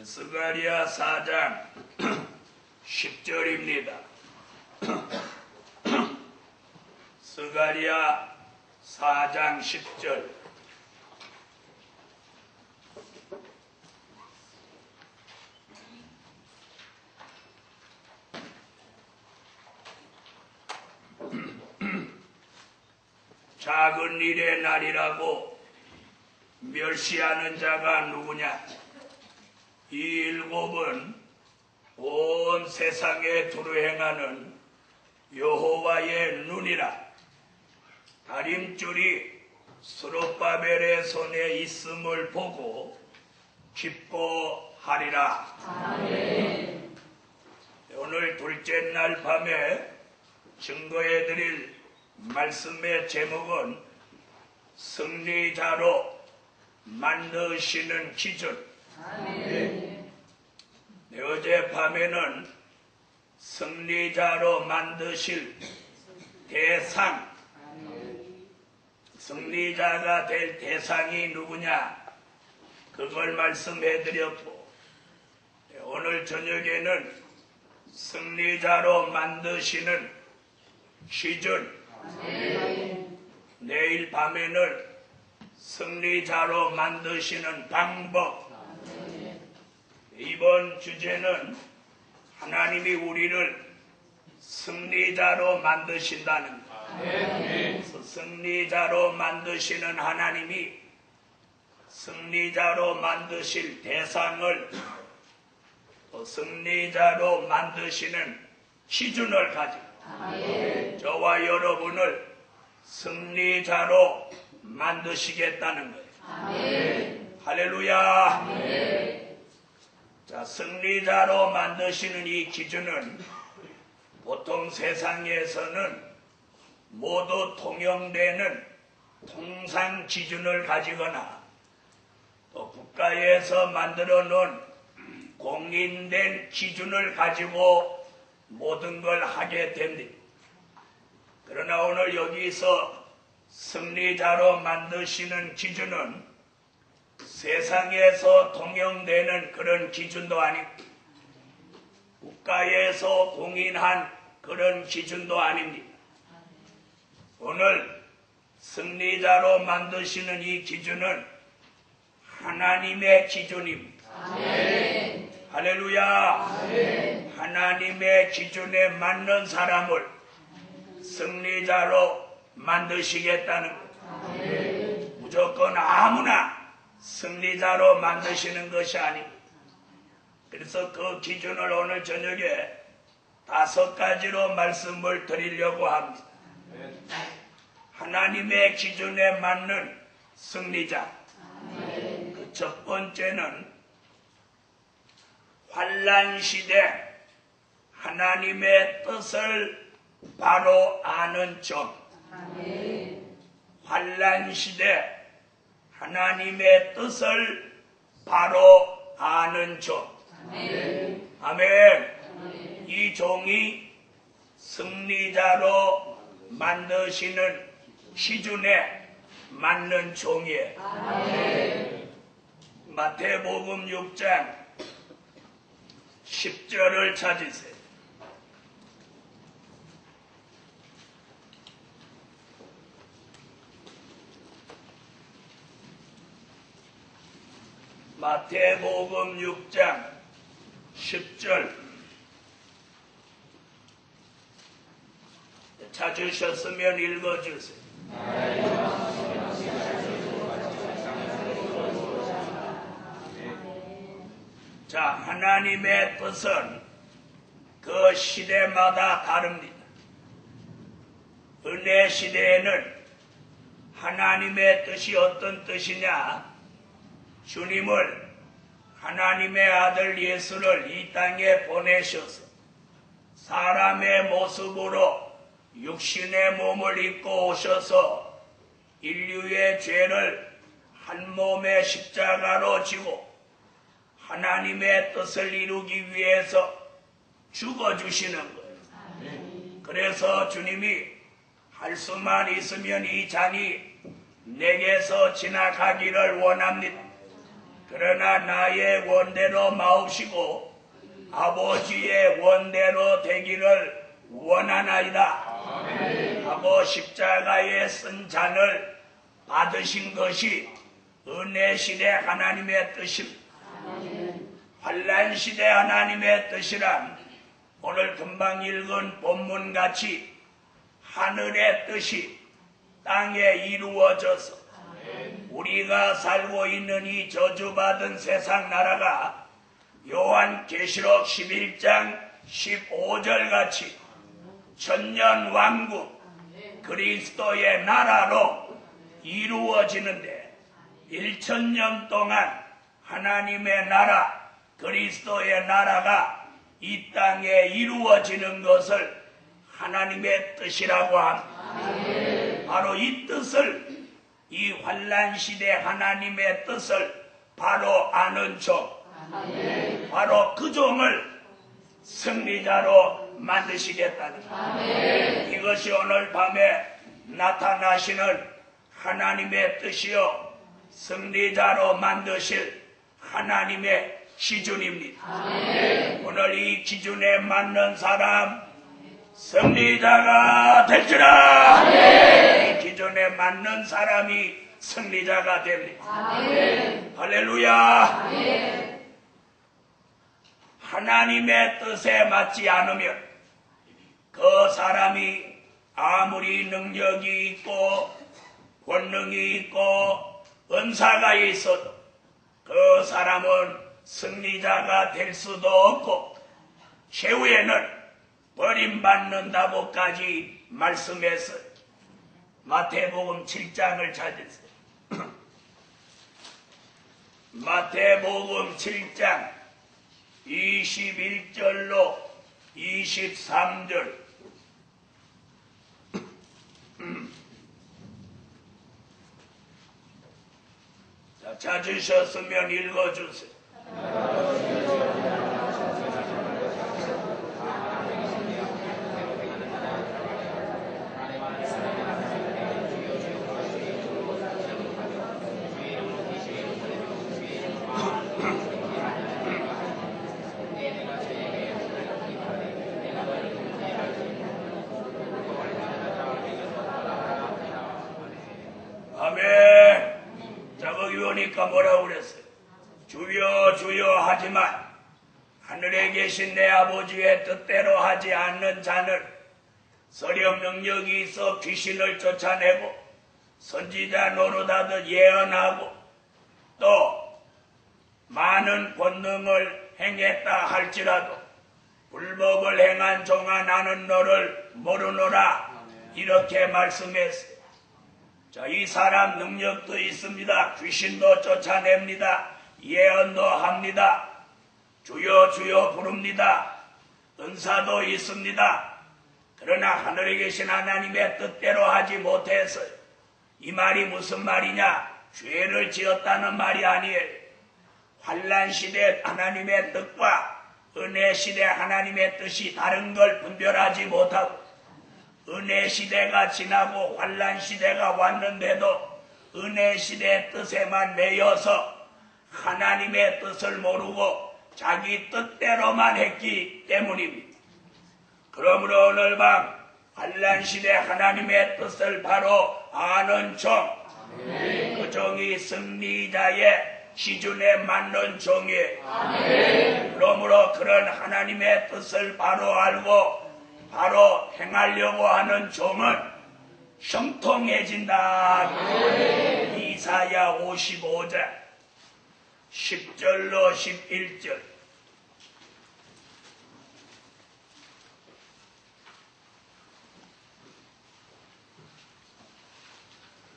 스가랴 4장 10절입니다. 스가랴 4장 10절. 작은 일의 날이라고 멸시하는 자가 누구냐? 이 일곱은 온 세상에 두루 행하는 여호와의 눈이라. 다림줄이 스룹바벨의 손에 있음을 보고 기뻐하리라. 아멘. 오늘 둘째 날 밤에 증거해드릴 말씀의 제목은 승리자로 만드시는 기준. 아멘. 네, 어제 밤에는 승리자로 만드실 대상, 승리자가 될 대상이 누구냐, 그걸 말씀해드렸고, 네, 오늘 저녁에는 승리자로 만드시는 기준, 내일 밤에는 승리자로 만드시는 방법. 이번 주제는 하나님이 우리를 승리자로 만드신다는 것. 승리자로 만드시는 하나님이 승리자로 만드실 대상을, 또 승리자로 만드시는 기준을 가지고 저와 여러분을 승리자로 만드시겠다는 거예요. 아멘. 할렐루야. 아멘. 자, 승리자로 만드시는 이 기준은 보통 세상에서는 모두 통용되는 통상 기준을 가지거나 또 국가에서 만들어 놓은 공인된 기준을 가지고 모든 걸 하게 됩니다. 그러나 오늘 여기서 승리자로 만드시는 기준은 세상에서 통용되는 그런 기준도 아니고 국가에서 공인한 그런 기준도 아닙니다. 오늘 승리자로 만드시는 이 기준은 하나님의 기준입니다. 아멘. 할렐루야. 아멘. 하나님의 기준에 맞는 사람을 승리자로 만드시겠다는 것. 아멘. 무조건 아무나 승리자로 만드시는 것이 아닙니다. 그래서 그 기준을 오늘 저녁에 5가지로 말씀을 드리려고 합니다. 하나님의 기준에 맞는 승리자. 그 첫 번째는 환난 시대 하나님의 뜻을 바로 아는 점. 환난 시대 하나님의 뜻을 바로 아는 점. 아멘. 아멘. 이 종이 승리자로 만드시는 기준에 맞는 종이에요. 아멘. 마태복음 6장 10절을 찾으세요. 마태복음 6장 10절 찾으셨으면 읽어주세요. 자, 하나님의 뜻은 그 시대마다 다릅니다. 은혜 시대에는 하나님의 뜻이 어떤 뜻이냐? 주님을, 하나님의 아들 예수를 이 땅에 보내셔서 사람의 모습으로 육신의 몸을 입고 오셔서 인류의 죄를 한 몸의 십자가로 지고 하나님의 뜻을 이루기 위해서 죽어주시는 거예요. 그래서 주님이 할 수만 있으면 이 잔이 내게서 지나가기를 원합니다. 그러나 나의 원대로 마옵시고 아버지의 원대로 되기를 원하나이다. 하고 십자가에 쓴 잔을 받으신 것이 은혜시대 하나님의 뜻입니다. 환난시대 하나님의 뜻이란 오늘 금방 읽은 본문같이 하늘의 뜻이 땅에 이루어져서 우리가 살고 있는 이 저주받은 세상 나라가 요한계시록 11장 15절 같이 천년왕국 그리스도의 나라로 이루어지는데 1000년 동안 하나님의 나라 그리스도의 나라가 이 땅에 이루어지는 것을 하나님의 뜻이라고 합니다. 바로 이 뜻을 이 환난시대 하나님의 뜻을 바로 아는 종, 바로 그 종을 승리자로 만드시겠다는 것. 이것이 오늘 밤에 나타나시는 하나님의 뜻이요 승리자로 만드실 하나님의 기준입니다. 오늘 이 기준에 맞는 사람 승리자가 될지라. 이 기준에 맞는 사람이 승리자가 됩니다. 할렐루야. 하나님의 뜻에 맞지 않으면 그 사람이 아무리 능력이 있고 권능이 있고 은사가 있어도 그 사람은 승리자가 될 수도 없고 최후에는 버림받는다고까지 말씀했어요. 마태복음 7장을 찾으세요. 마태복음 7장 21절로 23절. 자, 찾으셨으면 읽어주세요. 아멘. 자, 거기 오니까 뭐라고 그랬어요? 주여 주여 하지만 하늘에 계신 내 아버지의 뜻대로 하지 않는 자는 서령 능력이 있어 귀신을 쫓아내고 선지자 노릇하듯 예언하고 또 많은 권능을 행했다 할지라도 불법을 행한 종아 나는 너를 모르노라. 이렇게 말씀했어요. 자, 이 사람 능력도 있습니다. 귀신도 쫓아냅니다. 예언도 합니다. 주여 주여 부릅니다. 은사도 있습니다. 그러나 하늘에 계신 하나님의 뜻대로 하지 못해서 이 말이 무슨 말이냐? 죄를 지었다는 말이 아니에요. 환난시대 하나님의 뜻과 은혜시대 하나님의 뜻이 다른 걸 분별하지 못하고 은혜시대가 지나고 환난시대가 왔는데도 은혜시대의 뜻에만 매여서 하나님의 뜻을 모르고 자기 뜻대로만 했기 때문입니다. 그러므로 오늘 밤 환난시대 하나님의 뜻을 바로 아는 종, 그 종이 승리자의 기준에 맞는 종이에요. 그러므로 그런 하나님의 뜻을 바로 알고 바로 행하려고 하는 종은 형통해진다. 이사야 55장 10절로 11절.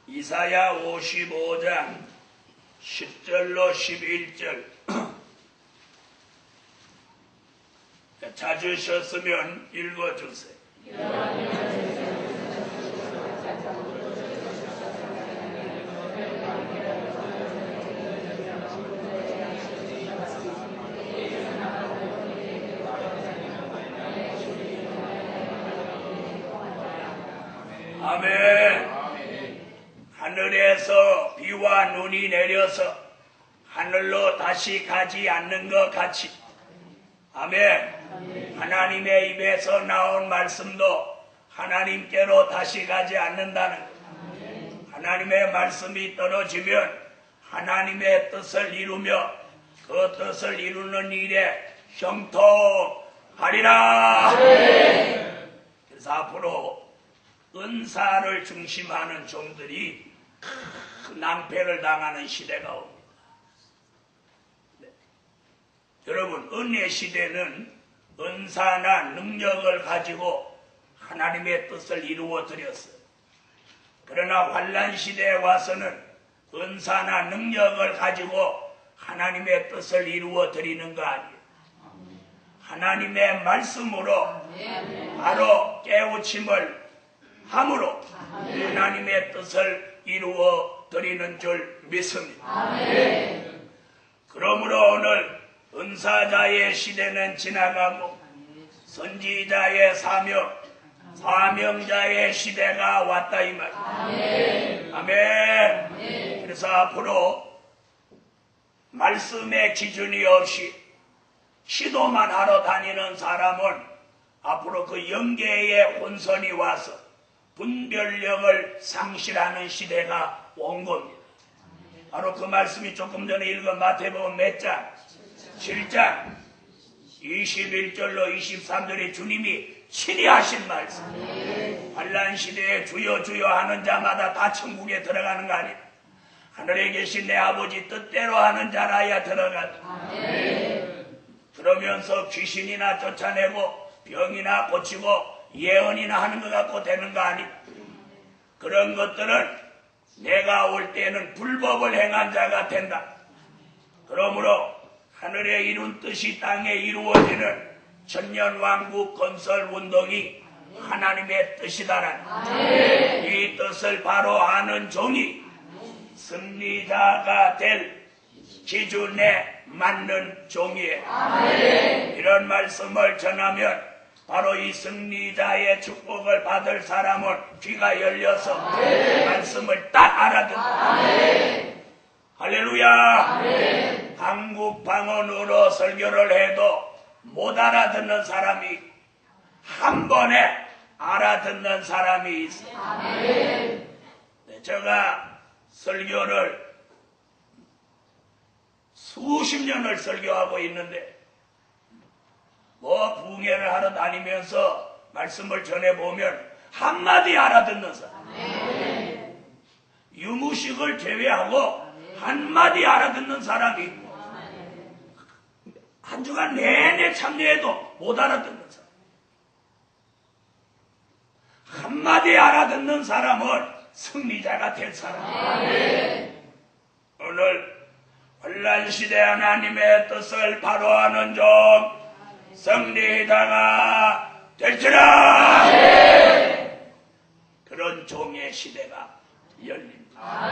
이사야 55장 10절로 11절. 찾으셨으면 읽어주세요. 아멘. 하늘에서 비와 눈이 내려서 하늘로 다시 가지 않는 것 같이. 아멘. 하나님의 입에서 나온 말씀도 하나님께로 다시 가지 않는다는 것. 하나님의 말씀이 떨어지면 하나님의 뜻을 이루며 그 뜻을 이루는 일에 형통하리라. 그래서 앞으로 은사를 중심하는 종들이 큰 낭패를 당하는 시대가 옵니다. 네. 여러분, 은혜 시대는 은사나 능력을 가지고 하나님의 뜻을 이루어 드렸어요. 그러나 환난 시대에 와서는 은사나 능력을 가지고 하나님의 뜻을 이루어 드리는 거 아니에요. 하나님의 말씀으로 바로 깨우침을 함으로 하나님의 뜻을 이루어 드리는 줄 믿습니다. 그러므로 오늘 은사자의 시대는 지나가고 선지자의 사명자의 시대가 왔다 이 말이에요. 아멘. 그래서 앞으로 말씀의 기준이 없이 시도만 하러 다니는 사람은 앞으로 그 영계의 혼선이 와서 분별력을 상실하는 시대가 온 겁니다. 바로 그 말씀이 조금 전에 읽은 마태복음 몇 장? 7장 21절로 23절에 주님이 친히 하신 말씀. 환난 시대에 주여 주여 하는 자마다 다 천국에 들어가는 거 아니에요. 하늘에 계신 내 아버지 뜻대로 하는 자라야 들어간다. 그러면서 귀신이나 쫓아내고 병이나 고치고 예언이나 하는 것 같고 되는 거 아니에요. 그런 것들은 내가 올 때는 불법을 행한 자가 된다. 그러므로 하늘에 이룬 뜻이 땅에 이루어지는 천년왕국 건설 운동이 하나님의 뜻이다라는 이 뜻을 바로 아는 종이 승리자가 될 기준에 맞는 종이에요. 이런 말씀을 전하면 바로 이 승리자의 축복을 받을 사람은 귀가 열려서 말씀을 딱 알아듣는다. 할렐루야. 한국 방언으로 설교를 해도 못 알아듣는 사람이 한 번에 알아듣는 사람이 있어요. 네, 제가 설교를 수십 년을 설교하고 있는데 뭐 부흥회를 하러 다니면서 말씀을 전해보면 한마디 알아듣는 사람, 유무식을 제외하고 한마디 알아듣는 사람이 있고 한 주간 내내 참여해도 못 알아듣는 사람. 한마디 알아듣는 사람은 승리자가 될 사람. 오늘 환난 시대 하나님의 뜻을 바로 하는 종 승리자가 될지라. 그런 종의 시대가 열립니다.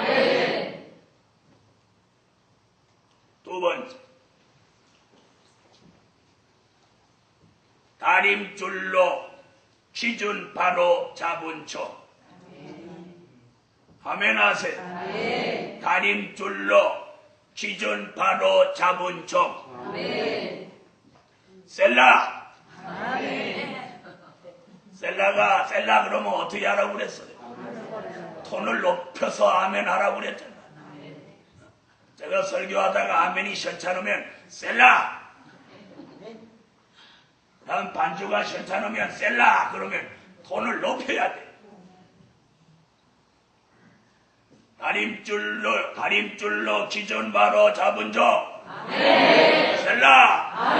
두 번째, 다림줄로 기준 바로 잡은 종. 아멘 하세요. 다림줄로 기준 바로 잡은 종. 셀라. 셀라 그러면 어떻게 하라고 그랬어요? 톤을 높여서 아멘 하라고 그랬잖아요. 제가 설교하다가 아멘이 시원찮으면 셀라. 다음 반주가 시원찮으면 셀라 그러면 톤을 높여야 돼. 다림줄로 기준 바로 잡은 종. 셀라.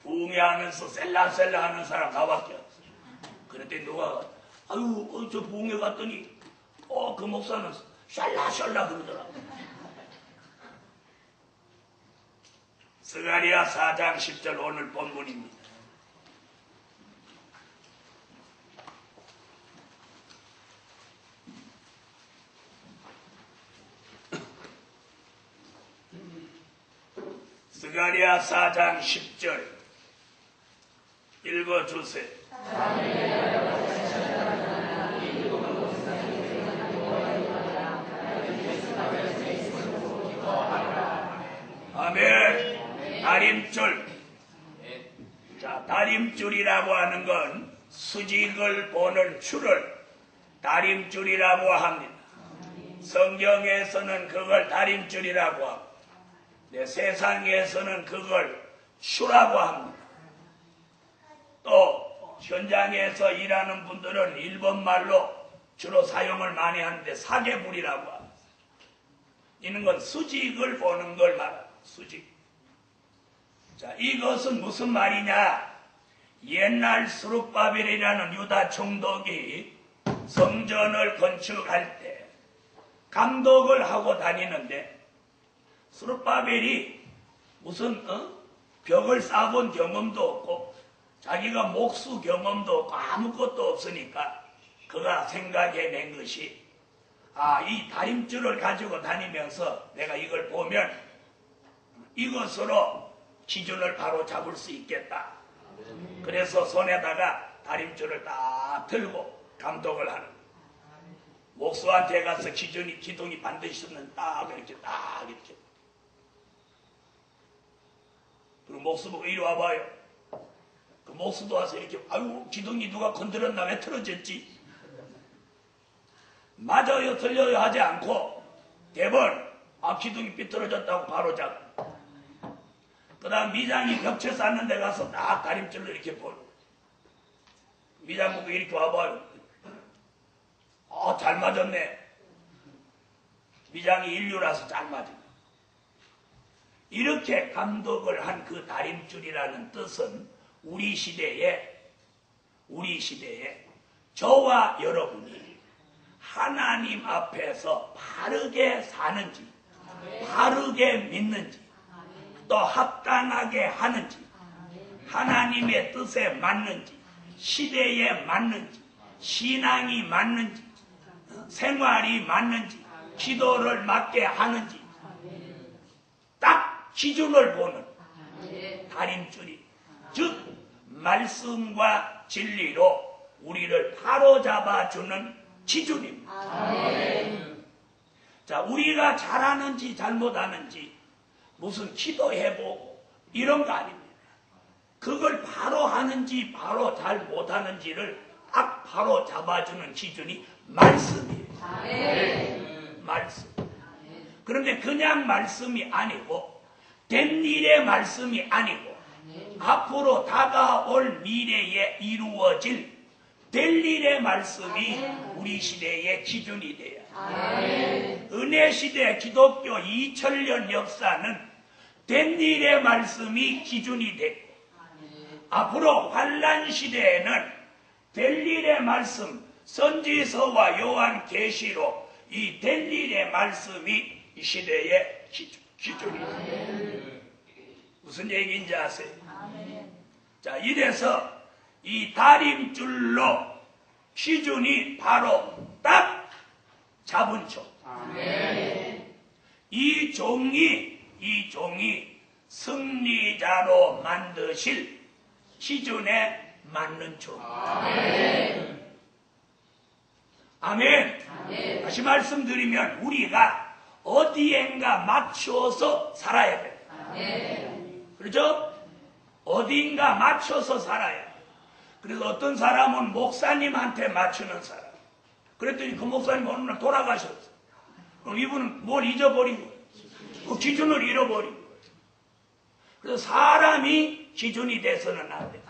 부흥회하면서 셀라 하는 사람 나밖에 없어. 그랬더니 누가 아유 저 부흥회 갔더니 그 목사는 샬라 그러더라고. 스가랴 4장 10절 오늘 본문입니다. 스가랴 4장 10절 읽어주세요. 다림줄. 자, 다림줄이라고 하는 건 수직을 보는 줄을 다림줄이라고 합니다. 성경에서는 그걸 다림줄이라고 하고, 세상에서는 그걸 추라고 합니다. 또 현장에서 일하는 분들은 일본말로 주로 사용을 많이 하는데 사계불이라고 합니다. 이는 건 수직을 보는 걸 말합니다. 수직. 자, 이것은 무슨 말이냐? 옛날 스룹바벨이라는 유다 총독이 성전을 건축할 때 감독을 하고 다니는데, 스룹바벨이 무슨 벽을 쌓아본 경험도 없고 자기가 목수 경험도 없고 아무것도 없으니까 그가 생각해낸 것이, 이 다림줄을 가지고 다니면서 내가 이걸 보면 이것으로 기준을 바로 잡을 수 있겠다. 그래서 손에다가 다림줄을 딱 들고 감독을 하는 거예요. 목수한테 가서 기둥이 반드시 있는 딱 이렇게. 그리고 목수 보고 이리 와봐요. 그 목수도 와서 이렇게, 아유, 기둥이 누가 건드렸나, 왜 틀어졌지? 맞아요, 틀려요 하지 않고 대번 기둥이 삐뚤어졌다고 바로 잡고, 그 다음 미장이 벽체 쌓는 데 가서 딱 다림줄로 이렇게 보는. 미장 보고 이렇게 와봐요. 잘 맞았네. 미장이 인류라서 잘 맞은. 이렇게 감독을 한 그 다림줄이라는 뜻은 우리 시대에 저와 여러분이 하나님 앞에서 바르게 사는지, 바르게 믿는지, 또 합당하게 하는지, 하나님의 뜻에 맞는지, 시대에 맞는지, 신앙이 맞는지, 생활이 맞는지, 기도를 맞게 하는지 딱 기준을 보는 다림줄이, 즉 말씀과 진리로 우리를 바로잡아주는 기준입니다. 자, 우리가 잘하는지 잘못하는지 무슨 기도해보고 이런 거 아닙니다. 그걸 바로 하는지 바로 잘 못하는지를 딱 바로 잡아주는 기준이 말씀이에요. 말씀. 그런데 그냥 말씀이 아니고, 된 일의 말씀이 아니고, 앞으로 다가올 미래에 이루어질 될 일의 말씀이 우리 시대의 기준이 돼요. 은혜 시대 기독교 2000년 역사는 된 일의 말씀이 기준이 됐고, 앞으로 환란 시대에는 될 일의 말씀, 선지서와 요한 계시로 이 될 일의 말씀이 이 시대의 기준이 돼요. 무슨 얘기인지 아세요? 자, 이래서 이 다림줄로 기준이 바로 딱 잡은 쪽. 이 종이 승리자로 만드실 기준에 맞는 종. 아멘. 다시 말씀드리면 우리가 어디엔가 맞춰서 살아야 돼요. 그렇죠? 어딘가 맞춰서 살아야 돼요. 그래서 어떤 사람은 목사님한테 맞추는 사람. 그랬더니 그 목사님 어느 날 돌아가셨어요. 그럼 이분은 뭘 잊어버린 거예요? 그 기준을 잃어버린 거예요. 그래서 사람이 기준이 돼서는 안 돼요.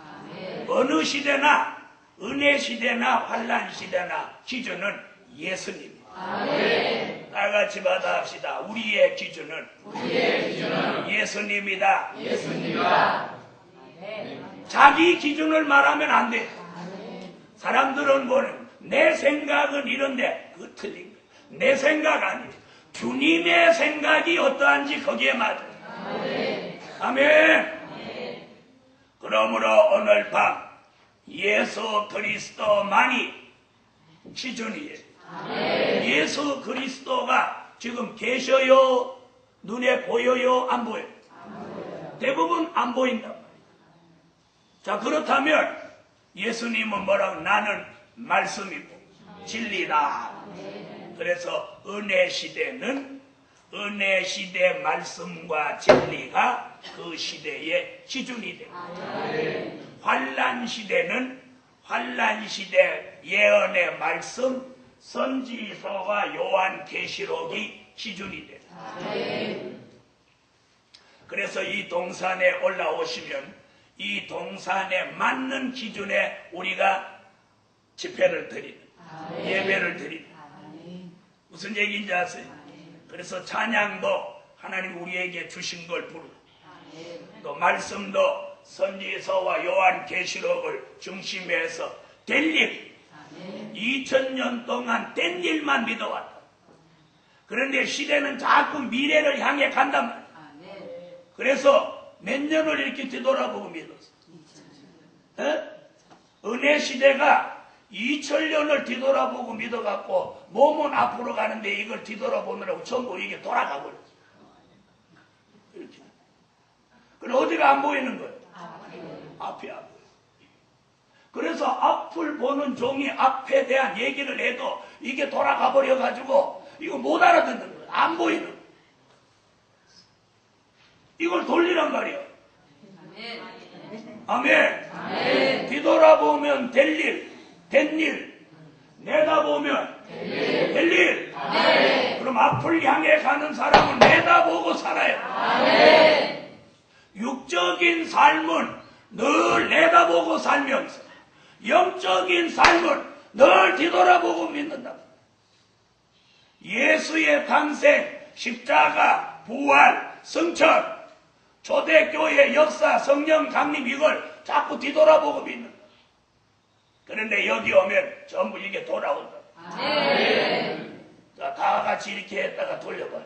어느 시대나 은혜 시대나 환란 시대나 기준은 예수님입니다. 다 같이 받아합시다. 우리의 기준은 예수님이다. 자기 기준을 말하면 안 돼. 사람들은 뭐는 내 생각은 이런데 그거 틀린 거야. 내 생각 아니에요. 주님의 생각이 어떠한지 거기에 맞아요. 아멘. 그러므로 오늘 밤 예수 그리스도만이 기준이에요. 예수 그리스도가 지금 계셔요? 눈에 보여요? 안 보여요? 대부분 안 보인단 말이에요. 자, 그렇다면 예수님은 뭐라고? 나는 말씀이고 진리다. 그래서 은혜 시대는 은혜 시대 말씀과 진리가 그 시대의 기준이 됩니다. 환란 시대는 환란 시대 예언의 말씀, 선지서와 요한계시록이 기준이 됩니다. 그래서 이 동산에 올라오시면 이 동산에 맞는 기준에 우리가 집회를 드리는, 예배를 드리는. 무슨 얘기인지 아세요? 그래서 찬양도 하나님 우리에게 주신 걸 부르고, 또 말씀도 선지서와 요한계시록을 중심해서 될 일, 2000년 동안 된 일만 믿어왔다. 그런데 시대는 자꾸 미래를 향해 간단 말이야. 그래서 몇 년을 이렇게 뒤돌아보고 믿었어. 은혜 시대가 2000년을 뒤돌아보고 믿어갖고 몸은 앞으로 가는데 이걸 뒤돌아보느라고 전부 이게 돌아가 버렸어. 이렇게. 그럼 어디가 안 보이는 거예요? 앞이 안 보여요. 그래서 앞을 보는 종이 앞에 대한 얘기를 해도 이게 돌아가 버려가지고 이거 못 알아듣는 거예요. 안 보이는 거예요. 이걸 돌리란 말이에요. 아멘. 아멘. 뒤돌아보면 될 일, 된 일. 내다보면 될 일. 아멘. 그럼 앞을 향해 가는 사람은 내다보고 살아요. 아멘. 육적인 삶은 늘 내다보고 살면서 영적인 삶은 늘 뒤돌아보고 믿는다. 예수의 탄생, 십자가, 부활, 승천, 초대교회 역사, 성령 강림 이걸 자꾸 뒤돌아보고 믿는다. 그런데 여기 오면 전부 이게 돌아온다. 자, 다 같이 이렇게 했다가 돌려봐요.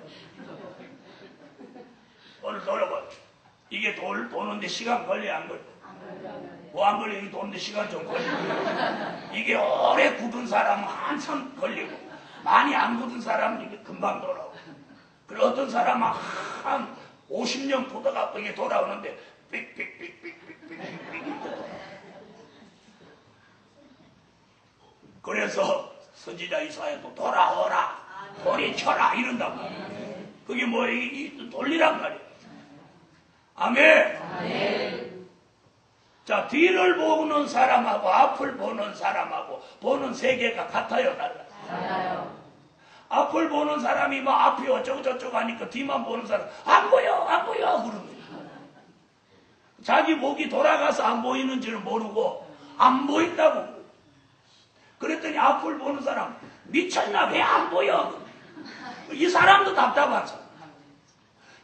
오늘 돌려봐요. 이게 도는데 시간 걸려 안 걸려? 뭐 안 걸려? 이게 도는데 시간 좀 걸리고. 이게 오래 굳은 사람은 한참 걸리고 많이 안 굳은 사람은 이게 금방 돌아오고. 그리고 어떤 사람은 한 50년 굳어갖고 이게 돌아오는데 삑삑삑삑삑삑삑. 그래서 선지자 이사야도 돌아오라, 돌이켜라 이런단 말이야. 그게 뭐 돌리란 말이야. 아멘. 아멘. 자, 뒤를 보는 사람하고 앞을 보는 사람하고 보는 세계가 같아요, 달라요? 앞을 보는 사람이 뭐 앞이 어쩌고 저쩌고 하니까 뒤만 보는 사람 안 보여 그러는 거야. 자기 목이 돌아가서 안 보이는지를 모르고 안 보인다고. 그랬더니 앞을 보는 사람 미쳤나 왜 안 보여? 이 사람도 답답한 사람.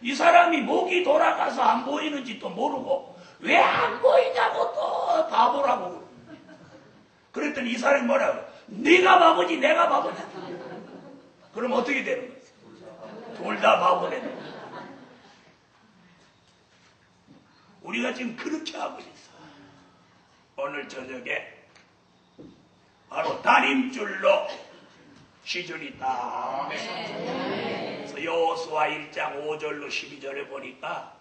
이 사람이 목이 돌아가서 안 보이는지도 모르고 왜 안 보이냐고 또 바보라고. 그랬더니 이 사람이 뭐라고? 네가 바보지 내가 바보냐. 그럼 어떻게 되는 거야? 둘 다 바보 되는 거야. 우리가 지금 그렇게 하고 있어. 오늘 저녁에 바로 다림줄로 시준이 딱. 그래서 여호수아 1장 5절로 12절에 보니까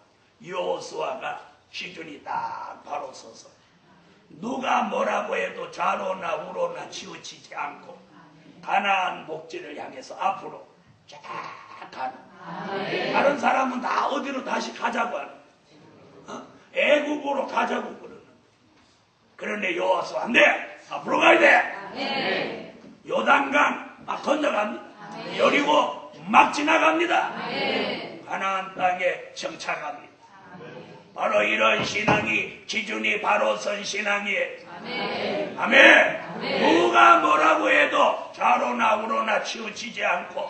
여호수아가 시준이 딱 바로 서서 누가 뭐라고 해도 좌로나 우로나 치우치지 않고 가나안 복지를 향해서 앞으로 쫙 가는. 다른 사람은 다 어디로 다시 가자고 하는. 애국으로 가자고 그러는. 그런데 여호수아 안 돼. 앞으로 가야 돼. 요단강 막 건너갑니다. 여리고 막 지나갑니다. 가나안 땅에 정착합니다. 바로 이런 신앙이 기준이 바로 선 신앙이에요. 아멘. 누가 뭐라고 해도 좌로나 우로나 치우치지 않고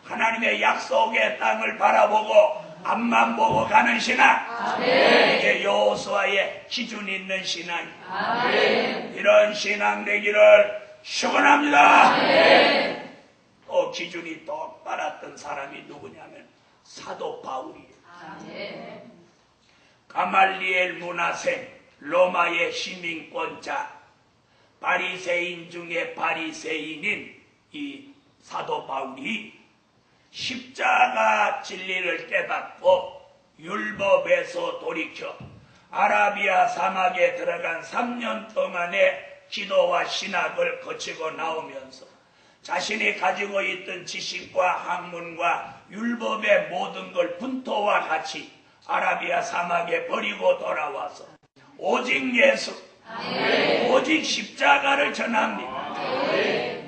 하나님의 약속의 땅을 바라보고 앞만 보고 가는 신앙. 이게 여호수아의 기준 있는 신앙이에요. 이런 신앙 되기를 축원합니다. 또 기준이 똑바랐던 사람이 누구냐면 사도 바울이에요. 가말리엘 문화생, 로마의 시민권자, 바리새인 중에 바리새인인 이 사도 바울이 십자가 진리를 깨닫고 율법에서 돌이켜 아라비아 사막에 들어간 3년 동안의 기도와 신학을 거치고 나오면서 자신이 가지고 있던 지식과 학문과 율법의 모든 걸 분토와 같이 아라비아 사막에 버리고 돌아와서 오직 예수, 오직 십자가를 전합니다.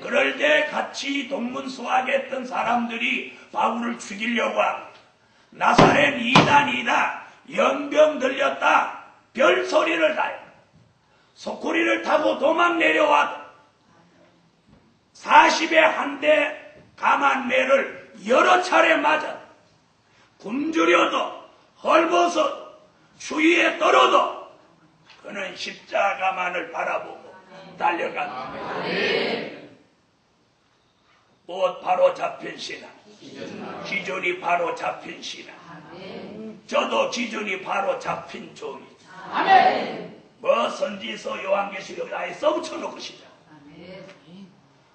그럴 때 같이 동문수학했던 사람들이 바울을 죽이려고 합니다. 나사렛 이단이다, 연병 들렸다, 별소리를 다해 소쿠리를 타고 도망 내려와도 40에 한 대 가만매를 여러 차례 맞아 굶주려도 헐벗어도 추위에 떨어도 그는 십자가만을 바라보고 달려간다. 옷 바로 잡힌 신앙, 기준이 바로 잡힌 신앙, 저도 기준이 바로 잡힌 종이죠. 뭐 선지서 요한계시록 아예 써붙여놓고 시작.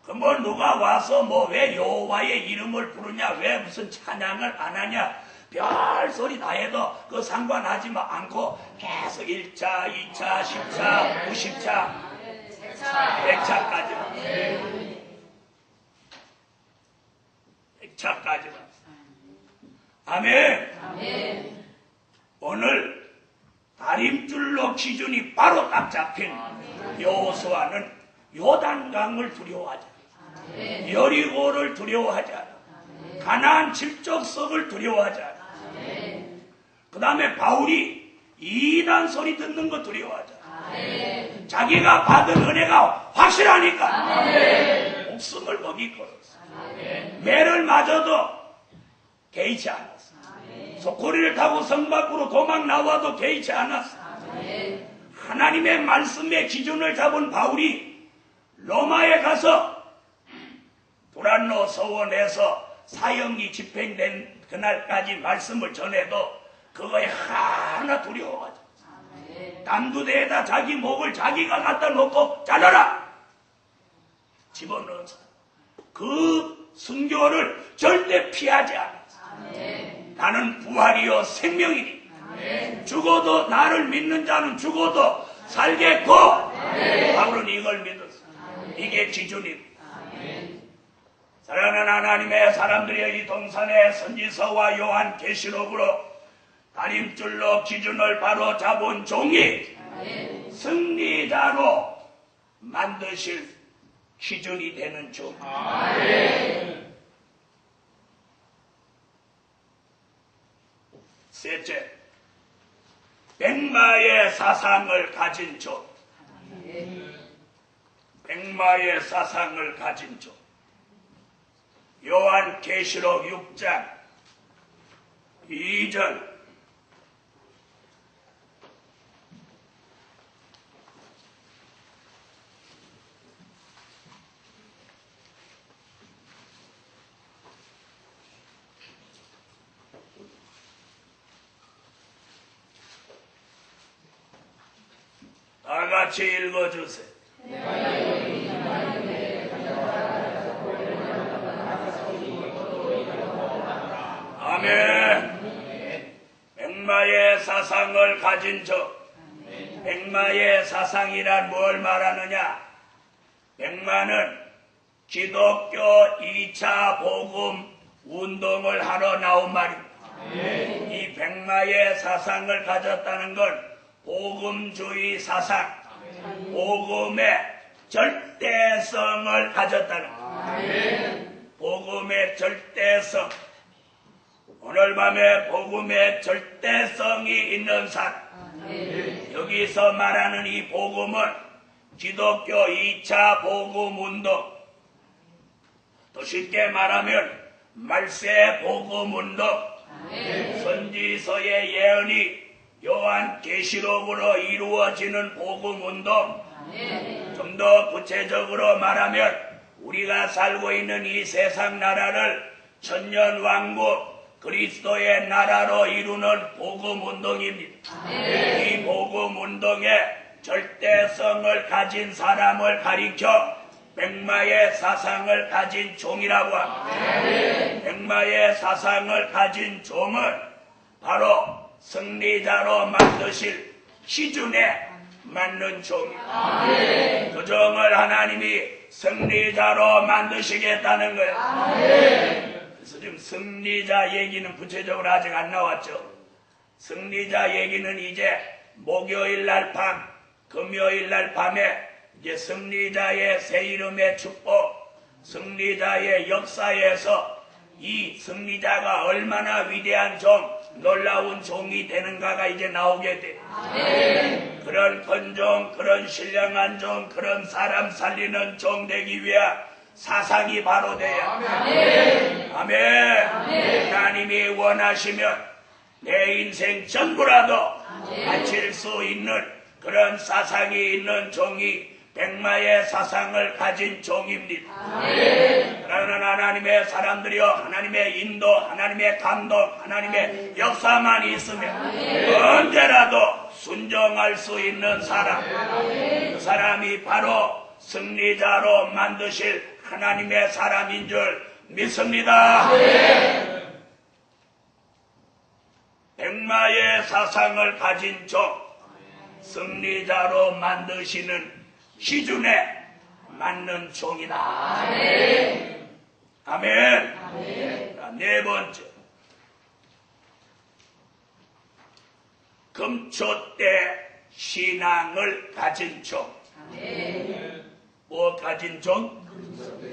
그 뭐 누가 와서 뭐 왜 여호와의 이름을 부르냐, 왜 무슨 찬양을 안 하냐, 별 소리 다 해도 그 상관하지 않고 계속 1차, 2차, 10차, 90차, 100차까지만. 100차까지만. 아멘. 오늘 다림줄로 기준이 바로 딱 잡힌 여호수아는 요단강을 두려워하지 않아. 여리고를 두려워하지 않아. 가나안 칠족석을 두려워하지 않아. 그 다음에 바울이 이단 소리 듣는 거 두려워하지 않아. 자기가 받은 은혜가 확실하니까 목숨을 거기 걸었어. 매를 맞아도 개의치 않았어. 소쿠리를 타고 성 밖으로 도망 나와도 개의치 않았어. 하나님의 말씀의 기준을 잡은 바울이 로마에 가서 두란노 서원에서 사형이 집행된 그날까지 말씀을 전해도 그거에 하나 두려워가지고 담두대에다 자기 목을 자기가 갖다 놓고 잘라라 집어넣어서 그 순교를 절대 피하지 않았어. 나는 부활이요 생명이니 죽어도 나를 믿는 자는 죽어도 살겠고 바울은 이걸 믿었어. 이게 기준입니다. 사랑하는 하나님의 사람들이 이 동산의 선지서와 요한 계시록으로 다림줄로 기준을 바로 잡은 종이 승리자로 만드실 기준이 되는 종. 셋째, 백마의 사상을 가진 종. 백마의 사상을 가진 종. 요한 계시록 6장 2절. 다 같이 읽어주세요. 아멘. 백마의 사상을 가진 저. 백마의 사상이란 뭘 말하느냐? 백마는 기독교 2차 복음 운동을 하러 나온 말입니다. 이 백마의 사상을 가졌다는 건 복음주의 사상, 복음의 절대성을 가졌다는 것. 복음의 절대성. 오늘 밤에 복음의 절대성이 있는 사람. 여기서 말하는 이 복음은 기독교 2차 복음 운동. 또 쉽게 말하면 말세 복음 운동. 선지서의 예언이 요한 계시록으로 이루어지는 복음 운동. 좀 더 구체적으로 말하면 우리가 살고 있는 이 세상 나라를 천년 왕국 그리스도의 나라로 이루는 복음 운동입니다. 이 복음 운동의 절대성을 가진 사람을 가리켜 백마의 사상을 가진 종이라고 합니다. 백마의 사상을 가진 종은 바로 승리자로 만드실 기준에 맞는 종입니다. 그 종을 하나님이 승리자로 만드시겠다는 거예요. 그래서 지금 승리자 얘기는 구체적으로 아직 안 나왔죠. 승리자 얘기는 이제 목요일 날 밤, 금요일 날 밤에 이제 승리자의 새 이름의 축복, 승리자의 역사에서 이 승리자가 얼마나 위대한 종, 놀라운 종이 되는가가 이제 나오게 돼. 그런 큰 종, 그런 신령한 종, 그런 사람 살리는 종 되기 위한 사상이 바로 돼야. 아멘. 하나님이 원하시면 내 인생 전부라도 바칠 수 있는 그런 사상이 있는 종이 백마의 사상을 가진 종입니다. 그러나 하나님의 사람들이여, 하나님의 인도, 하나님의 감동, 하나님의 역사만 있으면 언제라도 순종할 수 있는 사람, 그 사람이 바로 승리자로 만드실 하나님의 사람인 줄 믿습니다. 백마의 사상을 가진 종, 승리자로 만드시는 기준에 맞는 종이다. 아멘. 자, 네 번째, 금초대 신앙을 가진 종. 뭐 가진 종?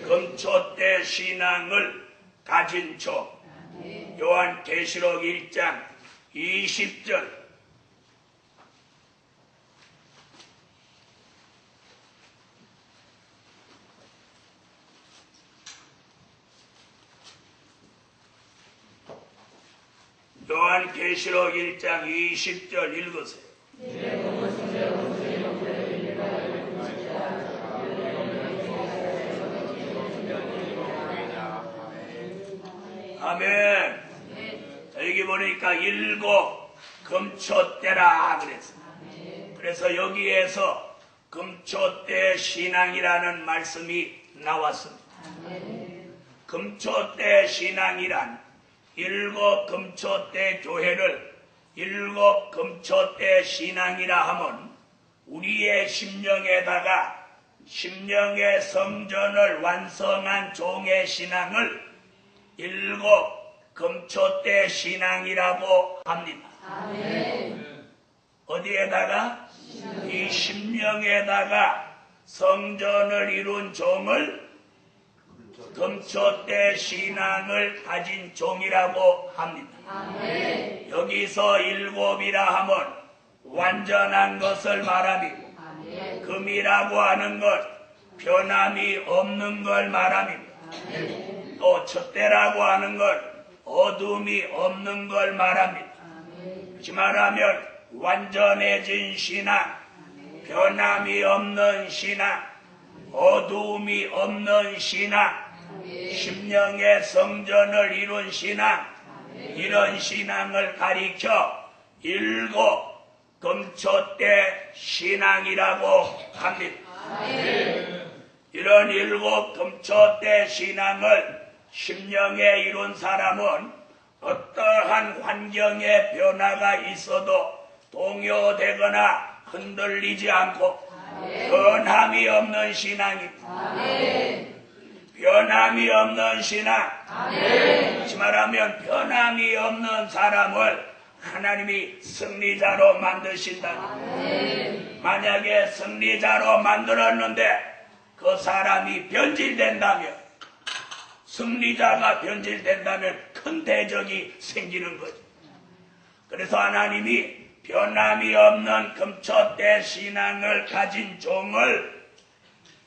금초대 신앙을 가진 종. 요한계시록 1장 20절. 요한계시록 1장 20절 읽으세요. 아멘. 여기 보니까 일곱 금초대라 그랬어. 그래서 여기에서 금초대 신앙이라는 말씀이 나왔습니다. 금초대 신앙이란 일곱 금초대 교회를 일곱 금초대 신앙이라 하면 우리의 심령에다가 심령의 성전을 완성한 종의 신앙을 일곱 금초대 신앙이라고 합니다. 어디에다가? 이 심령에다가 성전을 이룬 종을 금초대 신앙을 가진 종이라고 합니다. 여기서 일곱이라 하면 완전한 것을 말합니다. 금이라고 하는 것, 변함이 없는 걸 말합니다. 또 촛대라고 하는 것, 어둠이 없는 걸 말합니다. 그렇지 말하면 완전해진 신앙, 변함이 없는 신앙, 어두움이 없는 신앙, 심령의 성전을 이룬 신앙, 이런 신앙을 가리켜 일곱 금초대 신앙이라고 합니다. 이런 일곱 금초대 신앙을 심령에 이룬 사람은 어떠한 환경의 변화가 있어도 동요되거나 흔들리지 않고 변함이 없는 신앙입니다. 변함이 없는 신앙. 다시 말하면 변함이 없는 사람을 하나님이 승리자로 만드신다. 만약에 승리자로 만들었는데 그 사람이 변질된다면, 승리자가 변질된다면 큰 대적이 생기는 거죠. 그래서 하나님이 변함이 없는 금초대 신앙을 가진 종을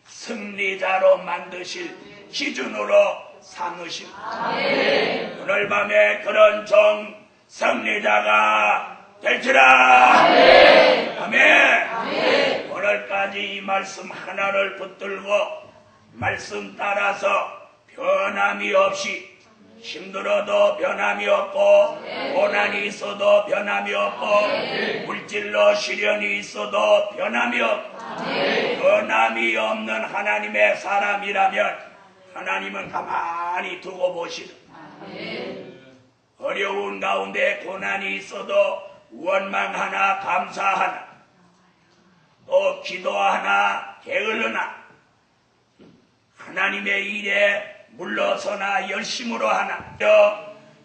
승리자로 만드실 기준으로 삼으십니다. 오늘 밤에 그런 종 승리자가 될지라. 아멘. 오늘까지 이 말씀 하나를 붙들고 말씀 따라서 변함이 없이, 힘들어도 변함이 없고 고난이 있어도 변함이 없고 물질로 시련이 있어도 변함이 없고 변함이 없는 하나님의 사람이라면 하나님은 가만히 두고 보시는, 어려운 가운데 고난이 있어도 원망하나 감사하나 또 기도하나 게을르나 하나님의 일에 물러서나 열심으로 하나.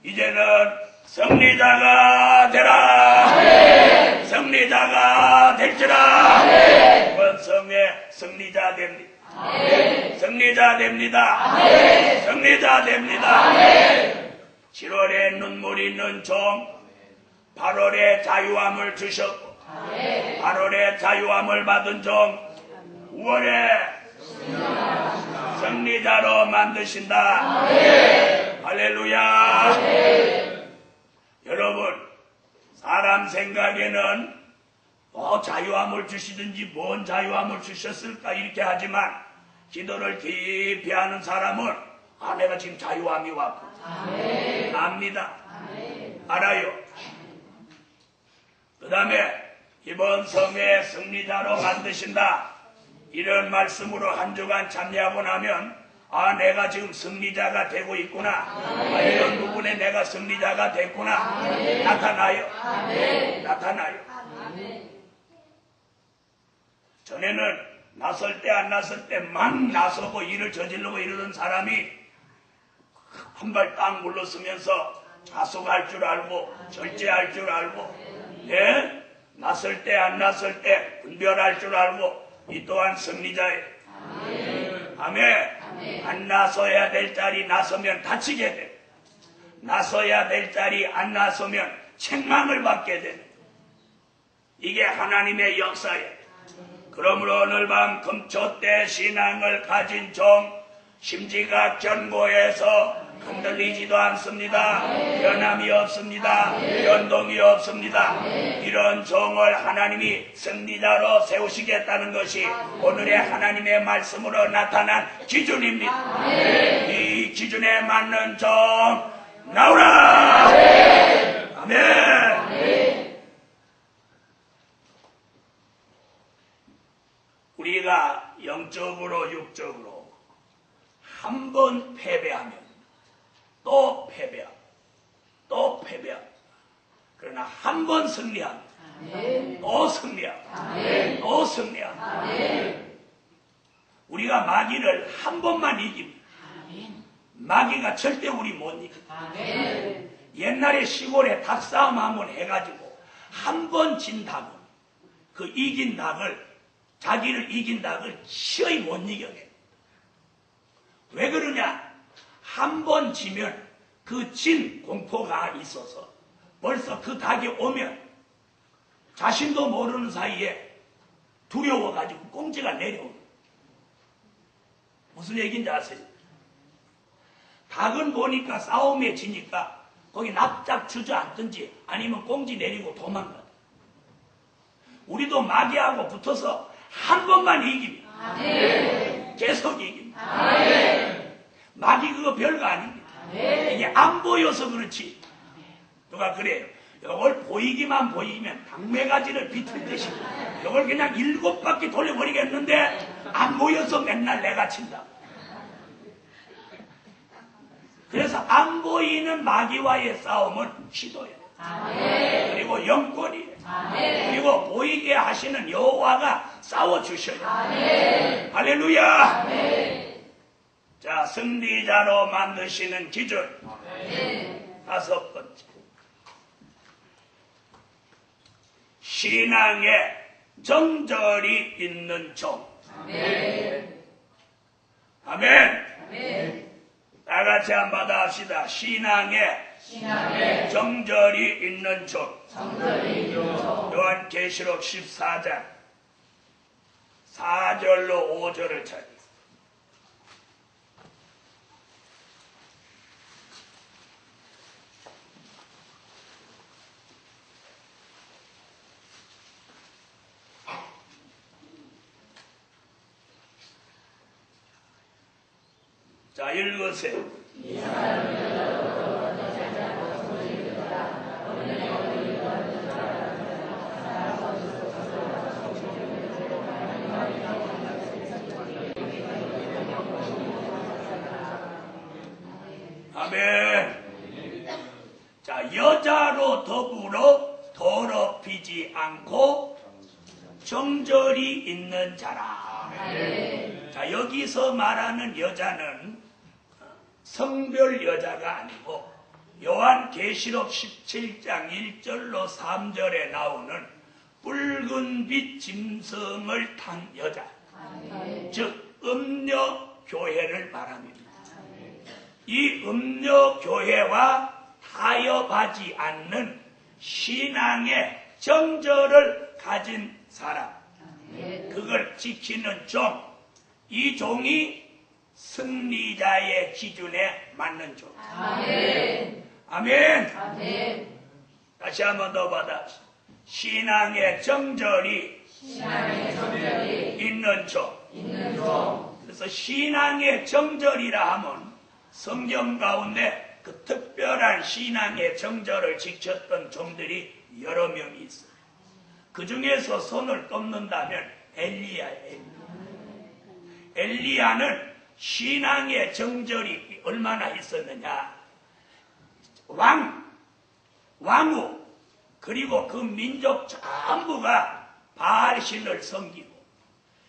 이제는 승리자가 되라. 승리자가 될지라. 이번 성회 승리자 됩니다. 승리자 됩니다. 승리자 됩니다. 7월에 눈물 있는 종 8월에 자유함을 주셨고 8월에 자유함을 받은 종 9월에 승리자로 만드신다. 할렐루야. 여러분, 사람 생각에는 자유함을 주시든지 뭔 자유함을 주셨을까 이렇게 하지만 기도를 깊이 하는 사람은 내가 지금 자유함이 왔고 압니다. 알아요. 그 다음에 이번 성회 승리자로 만드신다. 이런 말씀으로 한 주간 참여하고 나면 내가 지금 승리자가 되고 있구나. 이런 부분에 내가 승리자가 됐구나. 나타나요. 나타나요. 전에는 나설 때 안 나설 때 막 나서고 일을 저지르고 이러던 사람이 한 발 딱 물러서면서 자숙할 줄 알고 절제할 줄 알고 나설 때 안 나설 때 분별할 줄 알고 이 또한 승리자예요. 아멘. 안 나서야 될 자리 나서면 다치게 돼. 나서야 될 자리 안 나서면 책망을 받게 돼. 이게 하나님의 역사예요. 그러므로 오늘 밤 금초 때 신앙을 가진 종 심지가 견고해서 흔들리지도 않습니다. 변함이 없습니다. 변동이 없습니다. 이런 종을 하나님이 승리자로 세우시겠다는 것이 오늘의 하나님의 말씀으로 나타난 기준입니다. 이 기준에 맞는 종 나오라. 아멘. 우리가 영적으로 육적으로 한 번 패배하면 또 패배하고 또 패배하고 그러나 한 번 승리하면 또 승리하고 또 승리하고 우리가 마귀를 한 번만 이깁니다. 마귀가 절대 우리 못 이깁니다. 옛날에 시골에 닭싸움 한번 해가지고 한 번 진 닭은 그 이긴 닭을 자기를 이긴 닭을 시의 못 이겨내. 왜 그러냐? 한 번 지면 그 진 공포가 있어서 벌써 그 닭이 오면 자신도 모르는 사이에 두려워가지고 꽁지가 내려오는. 무슨 얘기인지 아세요? 닭은 보니까 싸움에 지니까 거기 납작 주저앉든지 아니면 꽁지 내리고 도망가. 우리도 마귀하고 붙어서 한 번만 이깁니다. 계속 이깁니다. 마귀 그거 별거 아닙니다. 이게 안 보여서 그렇지. 누가 그래요. 이걸 보이기만 보이면 당매가지를 비틀듯이 이걸 그냥 7바퀴 돌려버리겠는데 안 보여서 맨날 내가 친다. 그래서 안 보이는 마귀와의 싸움은 시도예요. 그리고 영권이에요. 그리고 보이게 하시는 여호와가 싸워주셔요. 할렐루야. 자, 승리자로 만드시는 기준 5번째, 신앙에 정절이 있는 종. 아멘. 다 같이 한번 받아 합시다. 신앙에 정절이 있는 종. 요한계시록 14장 4절로 5절을 찾습니다. 자, 읽으세요. 아멘. 자, 여자로 더불어 더럽히지 않고 정절이 있는 자라. 자, 여기서 말하는 여자는 성별 여자가 아니고 요한계시록 17장 1절로 3절에 나오는 붉은빛 짐승을 탄 여자, 즉 음녀교회를 말합니다. 이 음녀교회와 타협하지 않는 신앙의 정절을 가진 사람, 그걸 지키는 종, 이 종이 승리자의 기준에 맞는 종. 아멘. 아멘. 다시 한번 더 받아. 신앙의 정절이 있는 종. 그래서 신앙의 정절이라 하면 성경 가운데 그 특별한 신앙의 정절을 지켰던 종들이 여러 명이 있어요. 그 중에서 손을 꼽는다면 엘리야예요. 엘리야는 신앙의 정절이 얼마나 있었느냐. 왕후, 그리고 그 민족 전부가 바알신을 섬기고,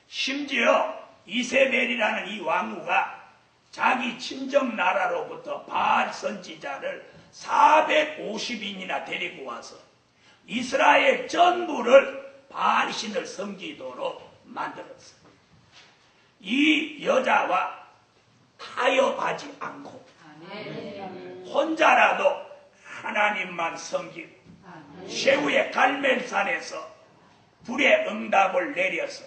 심지어 이세벨이라는 이 왕후가 자기 친정 나라로부터 바알 선지자를 450인이나 데리고 와서 이스라엘 전부를 바알신을 섬기도록 만들었어요. 이 여자와 타협하지 않고 혼자라도 하나님만 섬기고 셰우의 갈멜산에서 불의 응답을 내려서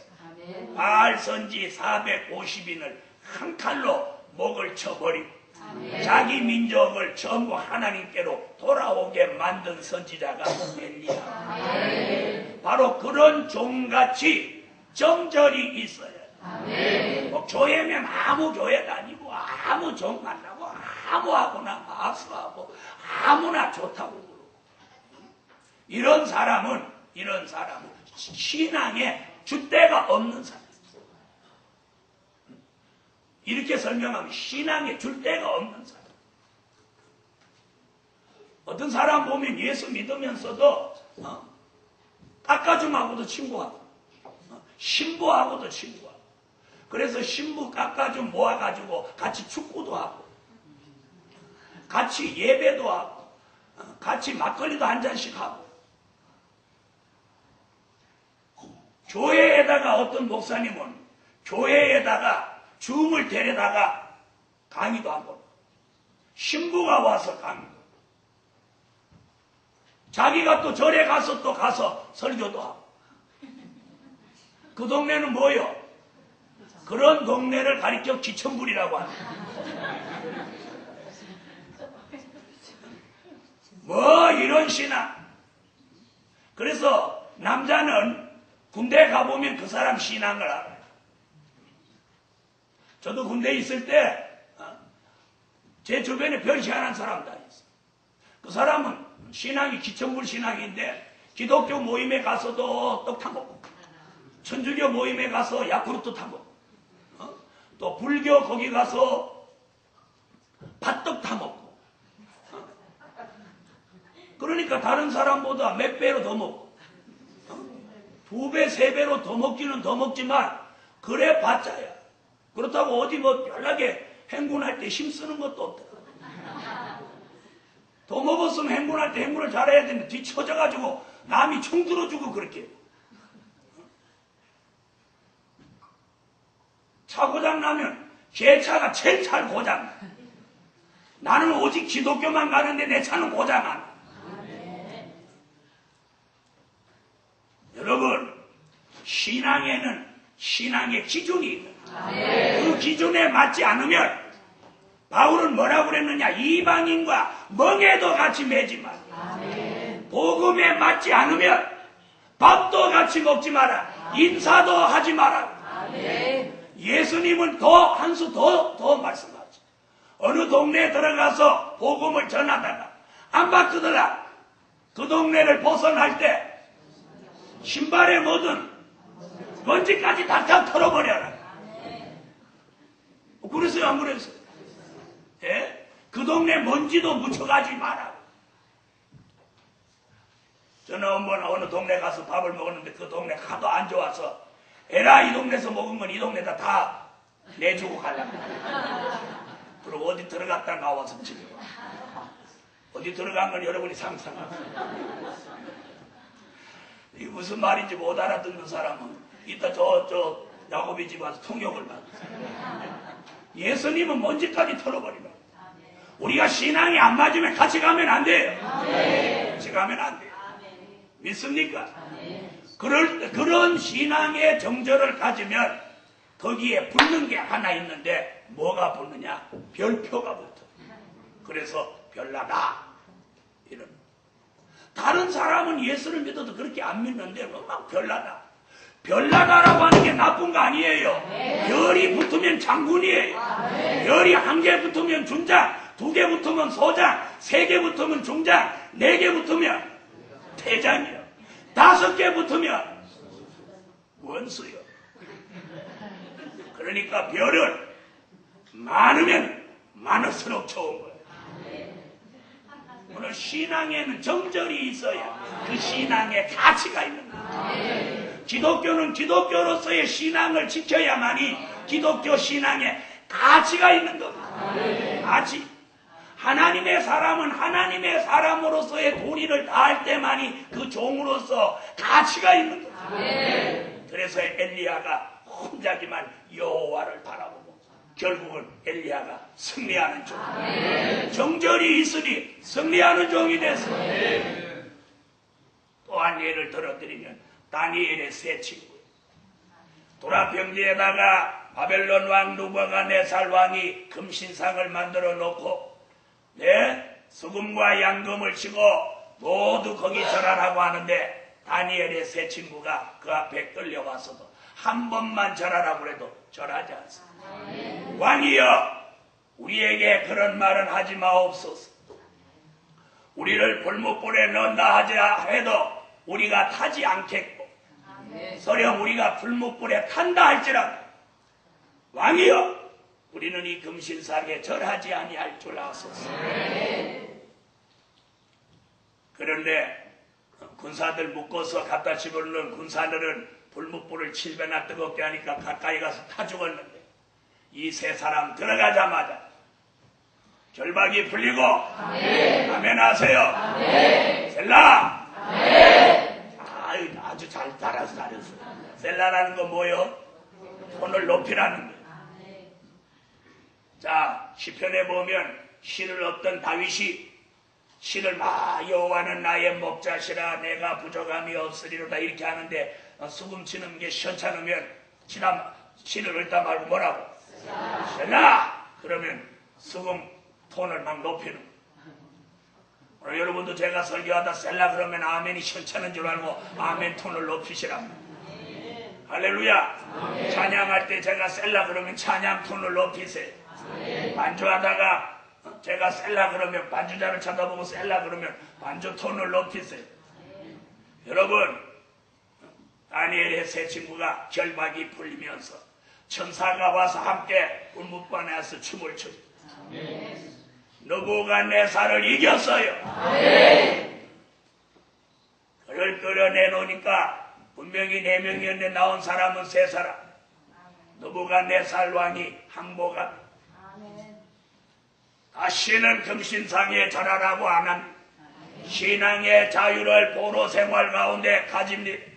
바알 선지 450인을 한 칼로 목을 쳐버리고 자기 민족을 전부 하나님께로 돌아오게 만든 선지자가 엘리야. 바로 그런 종같이 정절이 있어요. 뭐 교회면 아무 교회 다니고 아무 종 만나고 아무하고나 마수하고 아무나 좋다고 그러고, 이런 사람은 신앙에 줏대가 없는 사람. 이렇게 설명하면 신앙에 줏대가 없는 사람. 어떤 사람 보면 예수 믿으면서도 깎아줌하고도 친구하고 신부하고도 친구하고, 그래서 신부 깎아줌 모아가지고 같이 축구도 하고 같이 예배도 하고 같이 막걸리도 한 잔씩 하고, 교회에다가 어떤 목사님은 교회에다가 줌을 데려다가 강의도 하고, 신부가 와서 강의도, 자기가 또 절에 가서 또 가서 설교도 하고. 그 동네는 뭐요? 그런 동네를 가리켜 기천불이라고 합니다. 뭐 이런 신앙. 그래서 남자는 군대 가보면 그 사람 신앙을 알아요. 저도 군대에 있을 때 제 주변에 별 희한한 사람 다 있어요. 그 사람은 신앙이 기천불 신앙인데 기독교 모임에 가서도 떡 타먹고, 천주교 모임에 가서 야쿠르트 타먹고, 또 불교 거기 가서 팥떡 타먹고, 그러니까 다른 사람보다 몇 배로 더 먹고, 2배, 3배로 더 먹기는 더 먹지만 그래 봤자야. 그렇다고 어디 뭐 연락에 행군할 때 힘쓰는 것도 없더라. 더 먹었으면 행군할 때 행군을 잘해야 되는데 뒤쳐져가지고 남이 총 들어주고 그렇게. 차 고장 나면 걔 차가 제일 잘 고장 나. 나는 오직 기독교만 가는데 내 차는 고장 안 나. 여러분, 신앙에는 신앙의 기준이 있다. 그 기준에 맞지 않으면 바울은 뭐라고 그랬느냐? 이방인과 멍에도 같이 매지 마라. 복음에 맞지 않으면 밥도 같이 먹지 마라. 인사도 하지 마라. 예수님은 한 수 더 말씀하죠. 어느 동네에 들어가서 복음을 전하다가 안 바꾸더라. 그 동네를 벗어날 때 신발에 묻은 먼지까지 다 털어버려라. 그랬어요, 안 그랬어요? 예? 그 동네 먼지도 묻혀가지 마라. 저는 한번 어느 동네 가서 밥을 먹었는데 그 동네 하도 안 좋아서, 에라 이 동네에서 먹은 건 이 동네다 다 내주고 가려고. 그리고 어디 들어갔다 나와서 지금 어디 들어간 건 여러분이 상상하세요. 이게 무슨 말인지 못 알아듣는 사람은 이따 저 야곱의 집 와서 통역을 받으세요. 예수님은 먼지까지 털어버리면 우리가 신앙이 안 맞으면 같이 가면 안 돼요. 같이 가면 안 돼요. 믿습니까? 그런 신앙의 정절을 가지면 거기에 붙는 게 하나 있는데 뭐가 붙느냐? 별표가 붙어. 그래서 별나다 이런. 다른 사람은 예수를 믿어도 그렇게 안 믿는데 막 별나다. 별나다라고 하는 게 나쁜 거 아니에요. 별이 붙으면 장군이에요. 별이 한 개 붙으면 준장, 두 개 붙으면 소장, 세 개 붙으면 중장, 네 개 붙으면 대장이요. 다섯 개 붙으면 원수요. 그러니까 별은 많으면 많을수록 좋은 거예요. 오늘 신앙에는 정절이 있어야 그 신앙의 가치가 있는 거예요. 기독교는 기독교로서의 신앙을 지켜야만이 기독교 신앙의 가치가 있는 겁니다. 가치. 하나님의 사람은 하나님의 사람으로서의 도리를 다할 때만이 그 종으로서 가치가 있는 겁니다. 그래서 엘리야가 혼자지만 여호와를 바라보고 결국은 엘리야가 승리하는 종. 정절이 있으니 승리하는 종이 됐어요. 또 한 예를 들어드리면 다니엘의 세 친구. 도라평지에다가 바벨론 왕 느부갓네살 왕이 금신상을 만들어 놓고 수금과 양금을 치고 모두 거기 절하라고 하는데 다니엘의 세 친구가 그 앞에 끌려와서도 한 번만 절하라고 해도 절하지 않습니다. 왕이여, 우리에게 그런 말은 하지 마옵소서. 우리를 불못불에 넣는다 하자 해도 우리가 타지 않겠고 설령 우리가 불못불에 탄다 할지라도 왕이여, 우리는 이 금신상에 절하지 아니할 줄 아소서. 그런데 군사들 묶어서 갖다 집어넣는 군사들은 불못불을 7배나 뜨겁게 하니까 가까이 가서 타 죽었는데 이 세 사람 들어가자마자 결박이 풀리고 아멘 하세요. 셀라. 아주 잘했어. 셀라라는 건 뭐요? 손을 높이라는 거예요. 자, 시편에 보면 시를 얻던 다윗이 시를 막 여호와는 나의 목자시라 내가 부족함이 없으리로다 이렇게 하는데 수금 치는 게 시원찮으면 시를 읽다 말고 뭐라고? 셀라! 그러면 수금 톤을 막 높이는 거예요. 오늘 여러분도 제가 설교하다 셀라 그러면 아멘이 시원찮은 줄 알고 아멘 톤을 높이시라고. 할렐루야. 찬양할 때 제가 셀라 그러면 찬양 톤을 높이세요. 반주하다가 제가 셀라 그러면 반주자를 쳐다보고 셀라 그러면 반주 톤을 높이세요. 여러분, 다니엘의 세 친구가 결박이 풀리면서 천사가 와서 함께 울뭇반에서 춤을 추죠. 느부갓네살을 이겼어요. 그를 끌어내놓으니까 분명히 4명이었는데 나온 사람은 3사람. 느부갓네살 왕이 항복합니다. 다시는 금신상에 절하라고 안 합니다. 신앙의 자유를 보로 생활 가운데 가집니다.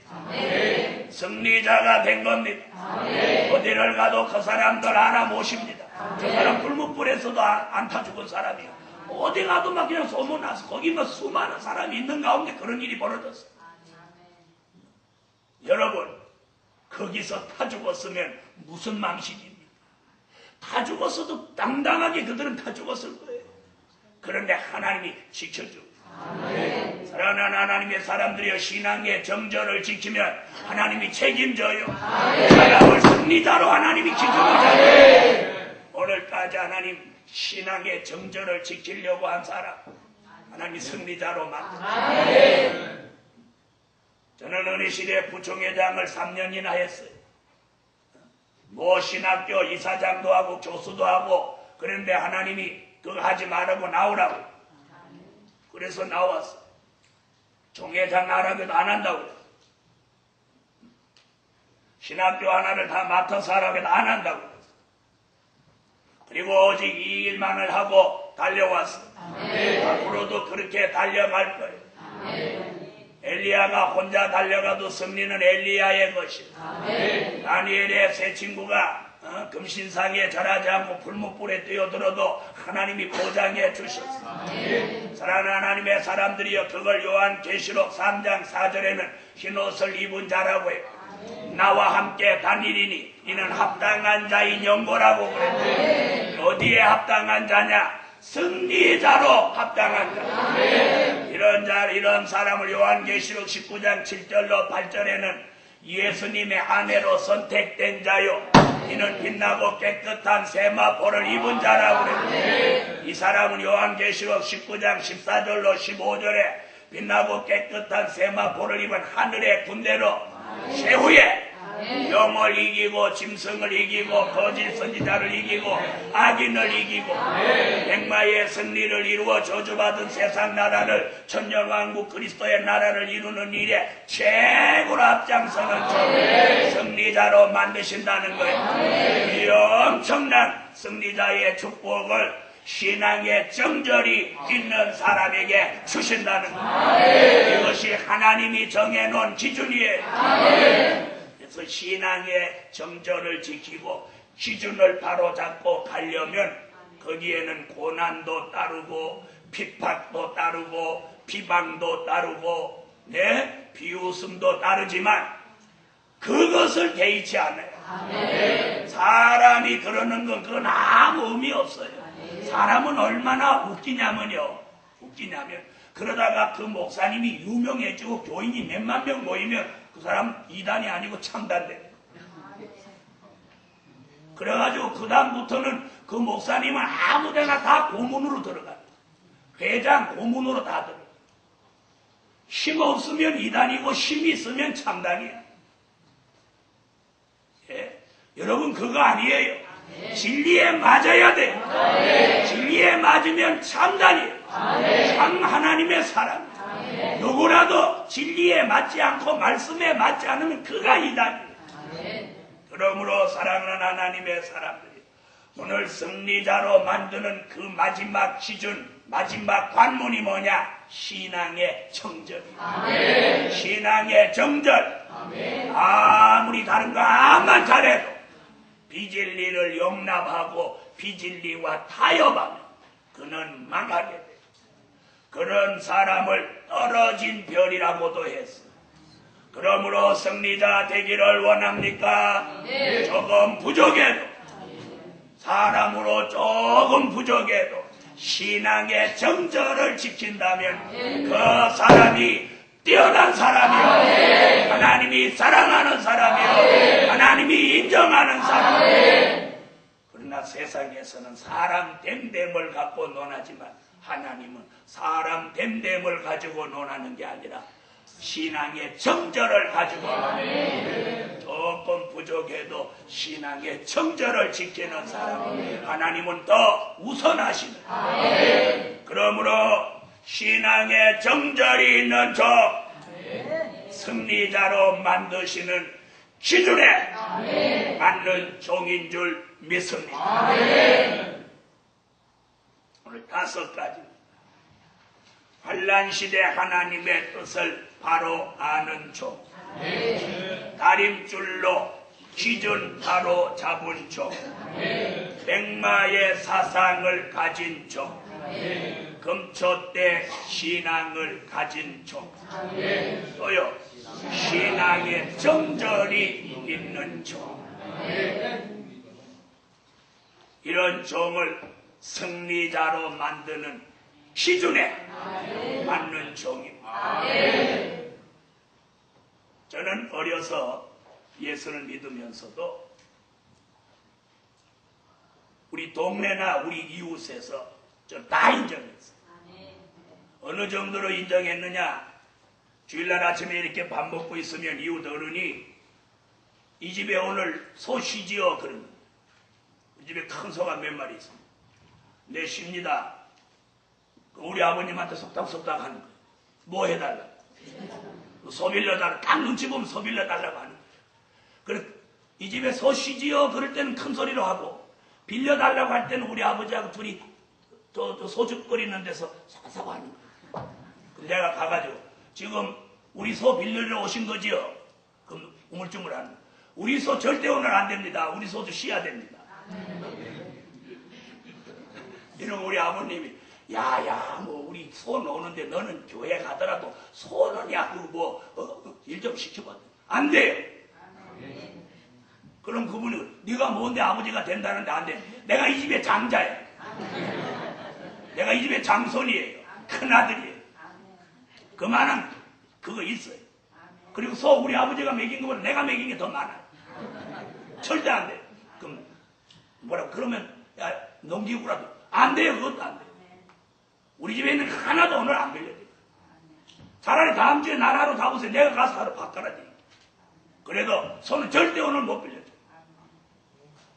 승리자가 된 겁니다. 어디를 가도 그 사람들 하나 모십니다. 저 사람 불못불에서도 안 타 죽은 사람이에요. 어디 가도 막 그냥 소문나서 거기 뭐 수많은 사람이 있는 가운데 그런 일이 벌어졌어요. 여러분, 거기서 타 죽었으면 무슨 망신입니까? 타 죽었어도 당당하게 그들은 타 죽었을 거예요. 그런데 하나님이 지켜주고 사랑하는 하나님의 사람들이여, 신앙의 정절을 지키면 하나님이 책임져요. 사람을 승리자로 하나님이 지켜주잖아요. 오늘까지 하나님 신앙의 정절을 지키려고 한 사람 하나님이 승리자로 만들어요. 저는 어느 시대 부총회장을 3년이나 했어요. 뭐 신학교 이사장도 하고 교수도 하고. 그런데 하나님이 그거 하지 말라고 나오라고. 그래서 나왔어. 총회장 하라고도 안 한다고 그랬어. 신학교 하나를 다 맡아서 하라고 해도 안 한다고 그랬어. 그리고 오직 이 일만을 하고 달려왔어. 앞으로도 그렇게 달려갈 거예요. 엘리야가 혼자 달려가도 승리는 엘리야의 것이다. 다니엘의 세 친구가 금신상에 절하지 않고 불못불에 뛰어들어도 하나님이 보장해 주셨어. 사랑하는 하나님의 사람들이여, 그걸 요한계시록 3장 4절에는 흰옷을 입은 자라고 해요. 나와 함께 다니리니 이는 합당한 자인 연고라고 그랬죠. 어디에 합당한 자냐? 승리자로 합당한 자. 이런 사람을 요한계시록 19장 7절로 8절에는 예수님의 아내로 선택된 자요, 이는 빛나고 깨끗한 세마포를 입은 자라고 그랬죠. 이 사람은 요한계시록 19장 14절로 15절에 빛나고 깨끗한 세마포를 입은 하늘의 군대로 최후에 영을 이기고 짐승을 이기고 거짓 선지자를 이기고 악인을 이기고 백마의 승리를 이루어 저주받은 세상 나라를, 천년왕국 그리스도의 나라를 이루는 일에 최고로 앞장서는 승리자로 만드신다는 거예요. 이 엄청난 승리자의 축복을 신앙의 정절이 있는 사람에게 주신다는 거예요. 이것이 하나님이 정해놓은 기준이에요. 그래서 신앙의 정절을 지키고 기준을 바로잡고 가려면 거기에는 고난도 따르고 핍박도 따르고 비방도 따르고 비웃음도 따르지만 그것을 개의치 않아요. 사람이 그러는 건 그건 아무 의미 없어요. 사람은 얼마나 웃기냐면 그러다가 그 목사님이 유명해지고 교인이 몇만 명 모이면 그 사람 이단이 아니고 참단돼. 그래가지고 그 다음부터는 그 목사님은 아무데나 다 고문으로 들어가요. 회장 고문으로 다 들어가요. 힘 없으면 이단이고 힘이 있으면 참단이야. 여러분 그거 아니에요. 진리에 맞아야 돼요. 진리에 맞으면 참단이에요. 참 하나님의 사람. 누구라도 진리에 맞지 않고 말씀에 맞지 않으면 그가 이단이에요. 그러므로 사랑하는 하나님의 사람들이 오늘 승리자로 만드는 그 마지막 기준, 마지막 관문이 뭐냐? 신앙의 정절이에요. 신앙의 정절. 아무리 다른 거 암만 잘해도 비진리를 용납하고 비진리와 타협하면 그는 망하게 돼. 그런 사람을 떨어진 별이라고도 했어. 그러므로 승리자 되기를 원합니까? 조금 부족해도, 사람으로 조금 부족해도 신앙의 정절을 지킨다면 그 사람이 뛰어난 사람이요, 하나님이 사랑하는 사람이요, 하나님이 인정하는 사람이요. 그러나 세상에서는 사람 됨됨을 갖고 논하지만 하나님은 사람 됨됨을 가지고 논하는 게 아니라 신앙의 정절을 가지고 조금 부족해도 신앙의 정절을 지키는 사람, 하나님은 더 우선하시는. 그러므로 신앙의 정절이 있는 저 승리자로 만드시는 기준에 맞는 종인 줄 믿습니다. 오늘 5가지. 환난 시대 하나님의 뜻을 바로 아는 종, 다림줄로 기준 바로 잡은 종, 백마의 사상을 가진 종, 금초 때 신앙을 가진 종, 또요 신앙의 정절이 있는 종. 이런 종을 승리자로 만드는 기준에 맞는 종입니다. 저는 어려서 예수를 믿으면서도 우리 동네나 우리 이웃에서 저 다 인정했어요. 어느 정도로 인정했느냐? 주일날 아침에 이렇게 밥 먹고 있으면 이웃 어른이 이 집에 오늘 소 쉬지요? 그러는. 이 집에 큰 소가 몇 마리 있습니다. 네, 쉽니다. 우리 아버님한테 속닥속닥 하는 거예요. 뭐 해달라고? 소 빌려달라고. 딱 눈치 보면 소 빌려달라고 하는 거예요. 그래, 이 집에 소 쉬지요? 그럴 때는 큰 소리로 하고, 빌려달라고 할 때는 우리 아버지하고 둘이 저 소주 끓이는 데서 사사하는 거예요. 그럼 내가 가가지고 지금 우리 소 빌리러 오신 거지요? 그럼 우물쭈물하는 거예요. 우리 소 절대 오늘 안 됩니다. 우리 소도 쉬어야 됩니다. 이러고 우리 아버님이 야야 뭐 우리 소 노는데 너는 교회 가더라도 소는 일 좀 시켜봐. 안 돼요. 그럼 그분이 네가 뭔데 아버지가 된다는데 안 돼. 내가 이 집의 장자야. 내가 이 집의 장손이에요. 큰아들이에요. 그만한 그거 있어요. 그리고 소 우리 아버지가 먹인 것보다 내가 먹인 게 더 많아요. 절대 안 돼. 그럼 뭐라고 그러면 야 넘기고라도 안 돼요. 그것도 안 돼요. 우리 집에 있는 하나도 오늘 안 빌려줘요. 차라리 다음 주에 날 하루 잡으세요. 내가 가서 하루 바꿔라. 그래도 손은 절대 오늘 못 빌려줘.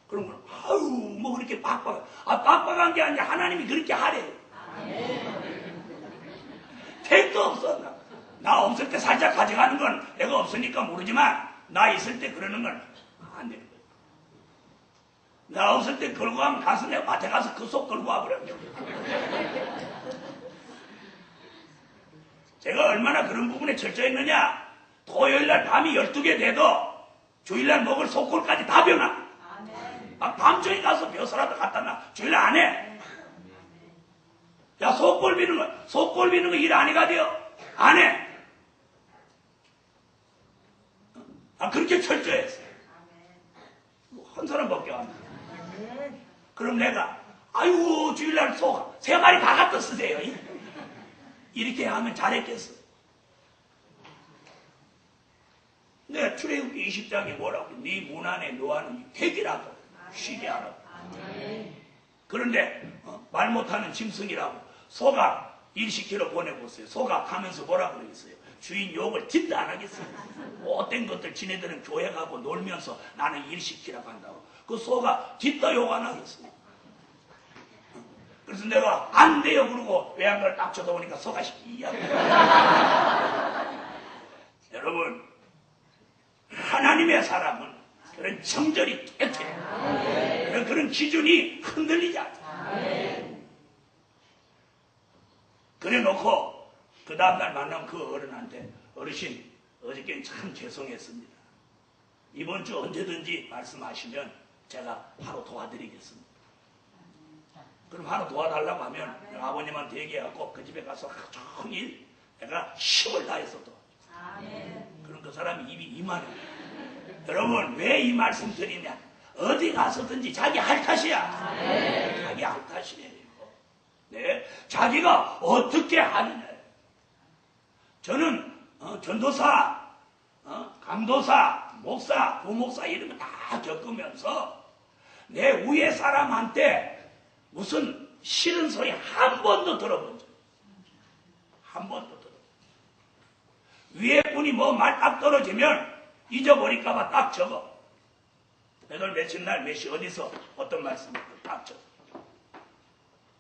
그럼 아유 뭐 그렇게 빡빡한 게 아니라 하나님이 그렇게 하래요. 택도 없어. 나 없을 때 살짝 가져가는 건 내가 없으니까 모르지만 나 있을 때 그러는 건 안 되는 거예요. 나 없을 때 걸고 가면 가서 내가 밭에 가서 그 속 걸고 와버려요. 제가 얼마나 그런 부분에 철저했느냐. 토요일날 밤이 12개 돼도 주일날 먹을 속골까지 다 벼나. 막 밤중에 가서 벼서라도 갖다 놔. 주일날 안 해. 야 속골 비는 거 일 안 해가지요? 안 해. 그렇게 철저했어. 한 사람밖에 안 해. 그럼 내가 아이고 주일날 소 3마리 다 갖다 쓰세요. 이렇게 하면 잘했겠어. 내가 출애굽기 20장에 뭐라고 네 문 안에 놓아는 객이라고 쉬게 하라고. 그런데 말 못하는 짐승이라고 소가 일시키러 보내보세요. 소가 가면서 뭐라고 그러겠어요? 주인 욕을 진짜 안 하겠어요. 못된 것들 지네들은 교회 가고 놀면서 나는 일시키라고 한다고. 그 소가 진짜 욕 안 하겠어요. 그래서 내가 안 돼요 그러고 외양간을 딱 쳐다보니까 소가 이야기. 여러분 하나님의 사람은 그런 정절이 깨끗해요. 그런 기준이 흔들리지 않아요. 그래 놓고 그 다음날 만난 그 어른한테 어르신 어저께는 참 죄송했습니다. 이번 주 언제든지 말씀하시면 제가 하루 도와드리겠습니다. 그럼 하루 도와달라고 하면 아버님한테 얘기해갖고 그 집에 가서 하루 종일 내가 힘을 다해서 도와주겠습니다. 그럼 그 사람이 입이 이만해. 여러분 왜 이 말씀 드리냐. 어디 가서든지 자기 할 탓이야. 자기 할 탓이에요. 네, 자기가 어떻게 하느냐. 저는 전도사, 강도사, 목사, 부목사 이런 거 다 겪으면서 내 위에 사람한테 무슨 싫은 소리 한 번도 들어본 적 한 번도 들어본 적. 위에 분이 뭐 말 딱 떨어지면 잊어버릴까봐 딱 적어. 몇월 며칠 날 몇 시 어디서 어떤 말씀을 딱 적어.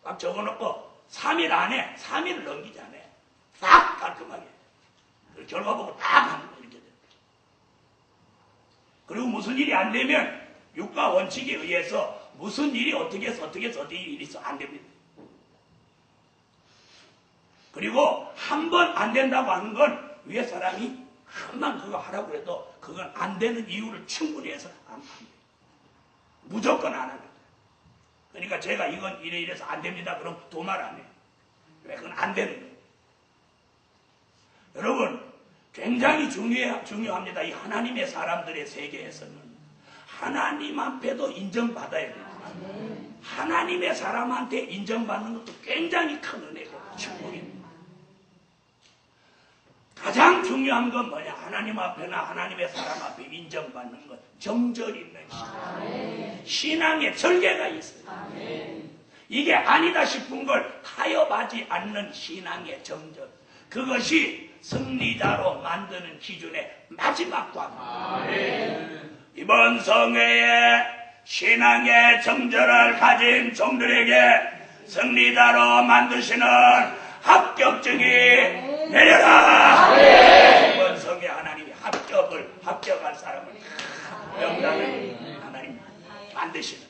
딱 적어놓고 3일 안에 3일을 넘기지 않아요. 딱 깔끔하게. 결과 보고 딱 하는 거 이렇게 돼. 그리고 무슨 일이 안 되면 육가 원칙에 의해서 무슨 일이 어떻게 해서 어떻게 일이 있어 안 됩니다. 그리고 한 번 안 된다고 하는 건 위에 사람이 한 번 그거 하라고 해도 그건 안 되는 이유를 충분히 해서 안 합니다. 무조건 안 합니다. 그러니까 제가 이건 이래서 안 됩니다. 그럼 도말 안 해요. 왜 그건 안 되는 거예요. 여러분 굉장히 중요합니다. 이 하나님의 사람들의 세계에서는 하나님 앞에도 인정받아야 돼요. 하나님의 사람한테 인정받는 것도 굉장히 큰 은혜고 축복입니다. 가장 중요한 건 뭐냐? 하나님 앞에나 하나님의 사람 앞에 인정받는 것, 정절 있는 신앙. 신앙의 절개가 있어요. 이게 아니다 싶은 걸 타협하지 않는 신앙의 정절. 그것이 승리자로 만드는 기준의 마지막 과목. 이번 성회에 신앙의 정절을 가진 종들에게 승리자로 만드시는 합격증이 내려라. 이번 성회 하나님이 합격할 사람을 명단을 하나님 만드시는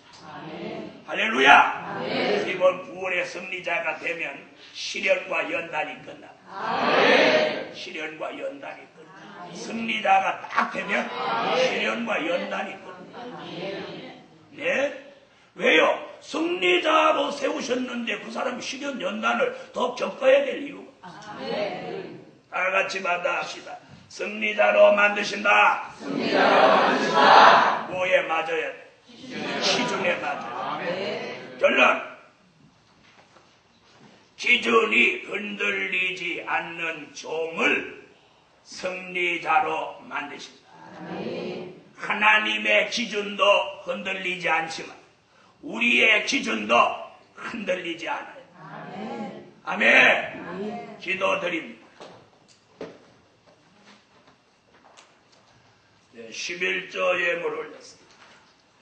할렐루야. 이번 9월의 승리자가 되면 시련과 연단이 끝나. 시련과 연단이 끝나. 승리자가 딱 되면 시련과 연단이 끝나. 네? 왜요? 승리자로 세우셨는데 그 사람이 시련 연단을 더 겪어야 될 이유가 다 같이 마다합시다. 승리자로 만드신다. 뭐에 맞아야 돼? 기준에 맞아야 돼. 결론. 기준이 흔들리지 않는 종을 승리자로 만드신다. 하나님의 기준도 흔들리지 않지만 우리의 기준도 흔들리지 않아요. 아멘. 기도드립니다. 11조 예물 올렸습니다.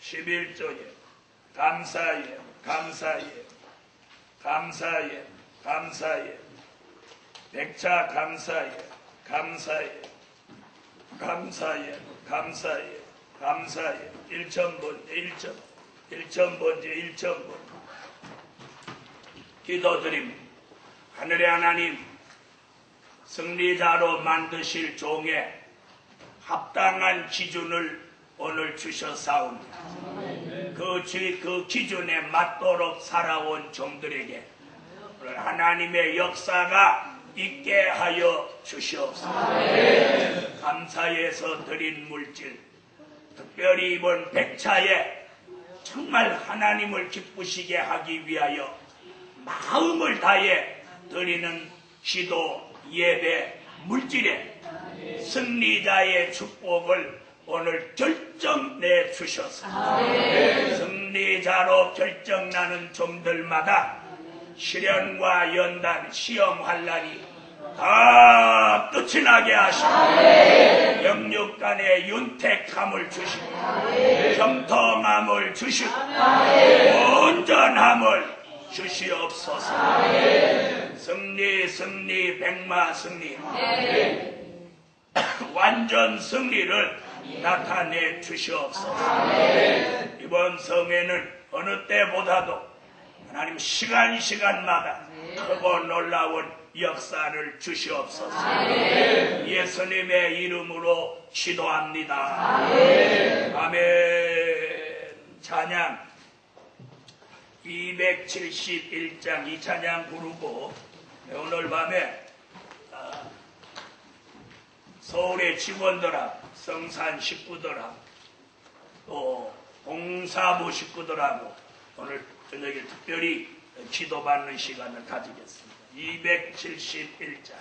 11조 예물. 감사예, 감사예, 감사예, 감사예. 백차 감사예, 감사예, 감사예, 감사예, 감사예. 1,000번째 1,000번째 1,000번. 기도드립니다. 하늘의 하나님, 승리자로 만드실 종에 합당한 기준을 오늘 주셨사옵니다. 그 기준에 맞도록 살아온 종들에게 오늘 하나님의 역사가 있게 하여 주시옵소서. 감사해서 드린 물질, 특별히 이번 백차에 정말 하나님을 기쁘시게 하기 위하여 마음을 다해 드리는 기도, 예배, 물질에 승리자의 축복을 오늘 결정내 주셔서 승리자로 결정나는 종들마다 시련과 연단, 시험, 환난이 다 끝이 나게 하시고 영육간의 윤택함을 주시고 형통함을 주시고 온전함을 주시옵소서. 승리, 승리, 백마 승리, 완전 승리를 나타내 주시옵소서. 이번 성회는 어느 때보다도 하나님 시간마다 크고 놀라운 역사를 주시옵소서. 예수님의 이름으로 기도합니다. 아멘. 찬양 271장 이 찬양 부르고 오늘 밤에 서울의 직원들하고 성산 식구들하고 또 공사부 식구들하고 오늘 저녁에 특별히 기도받는 시간을 가지겠습니다. 271장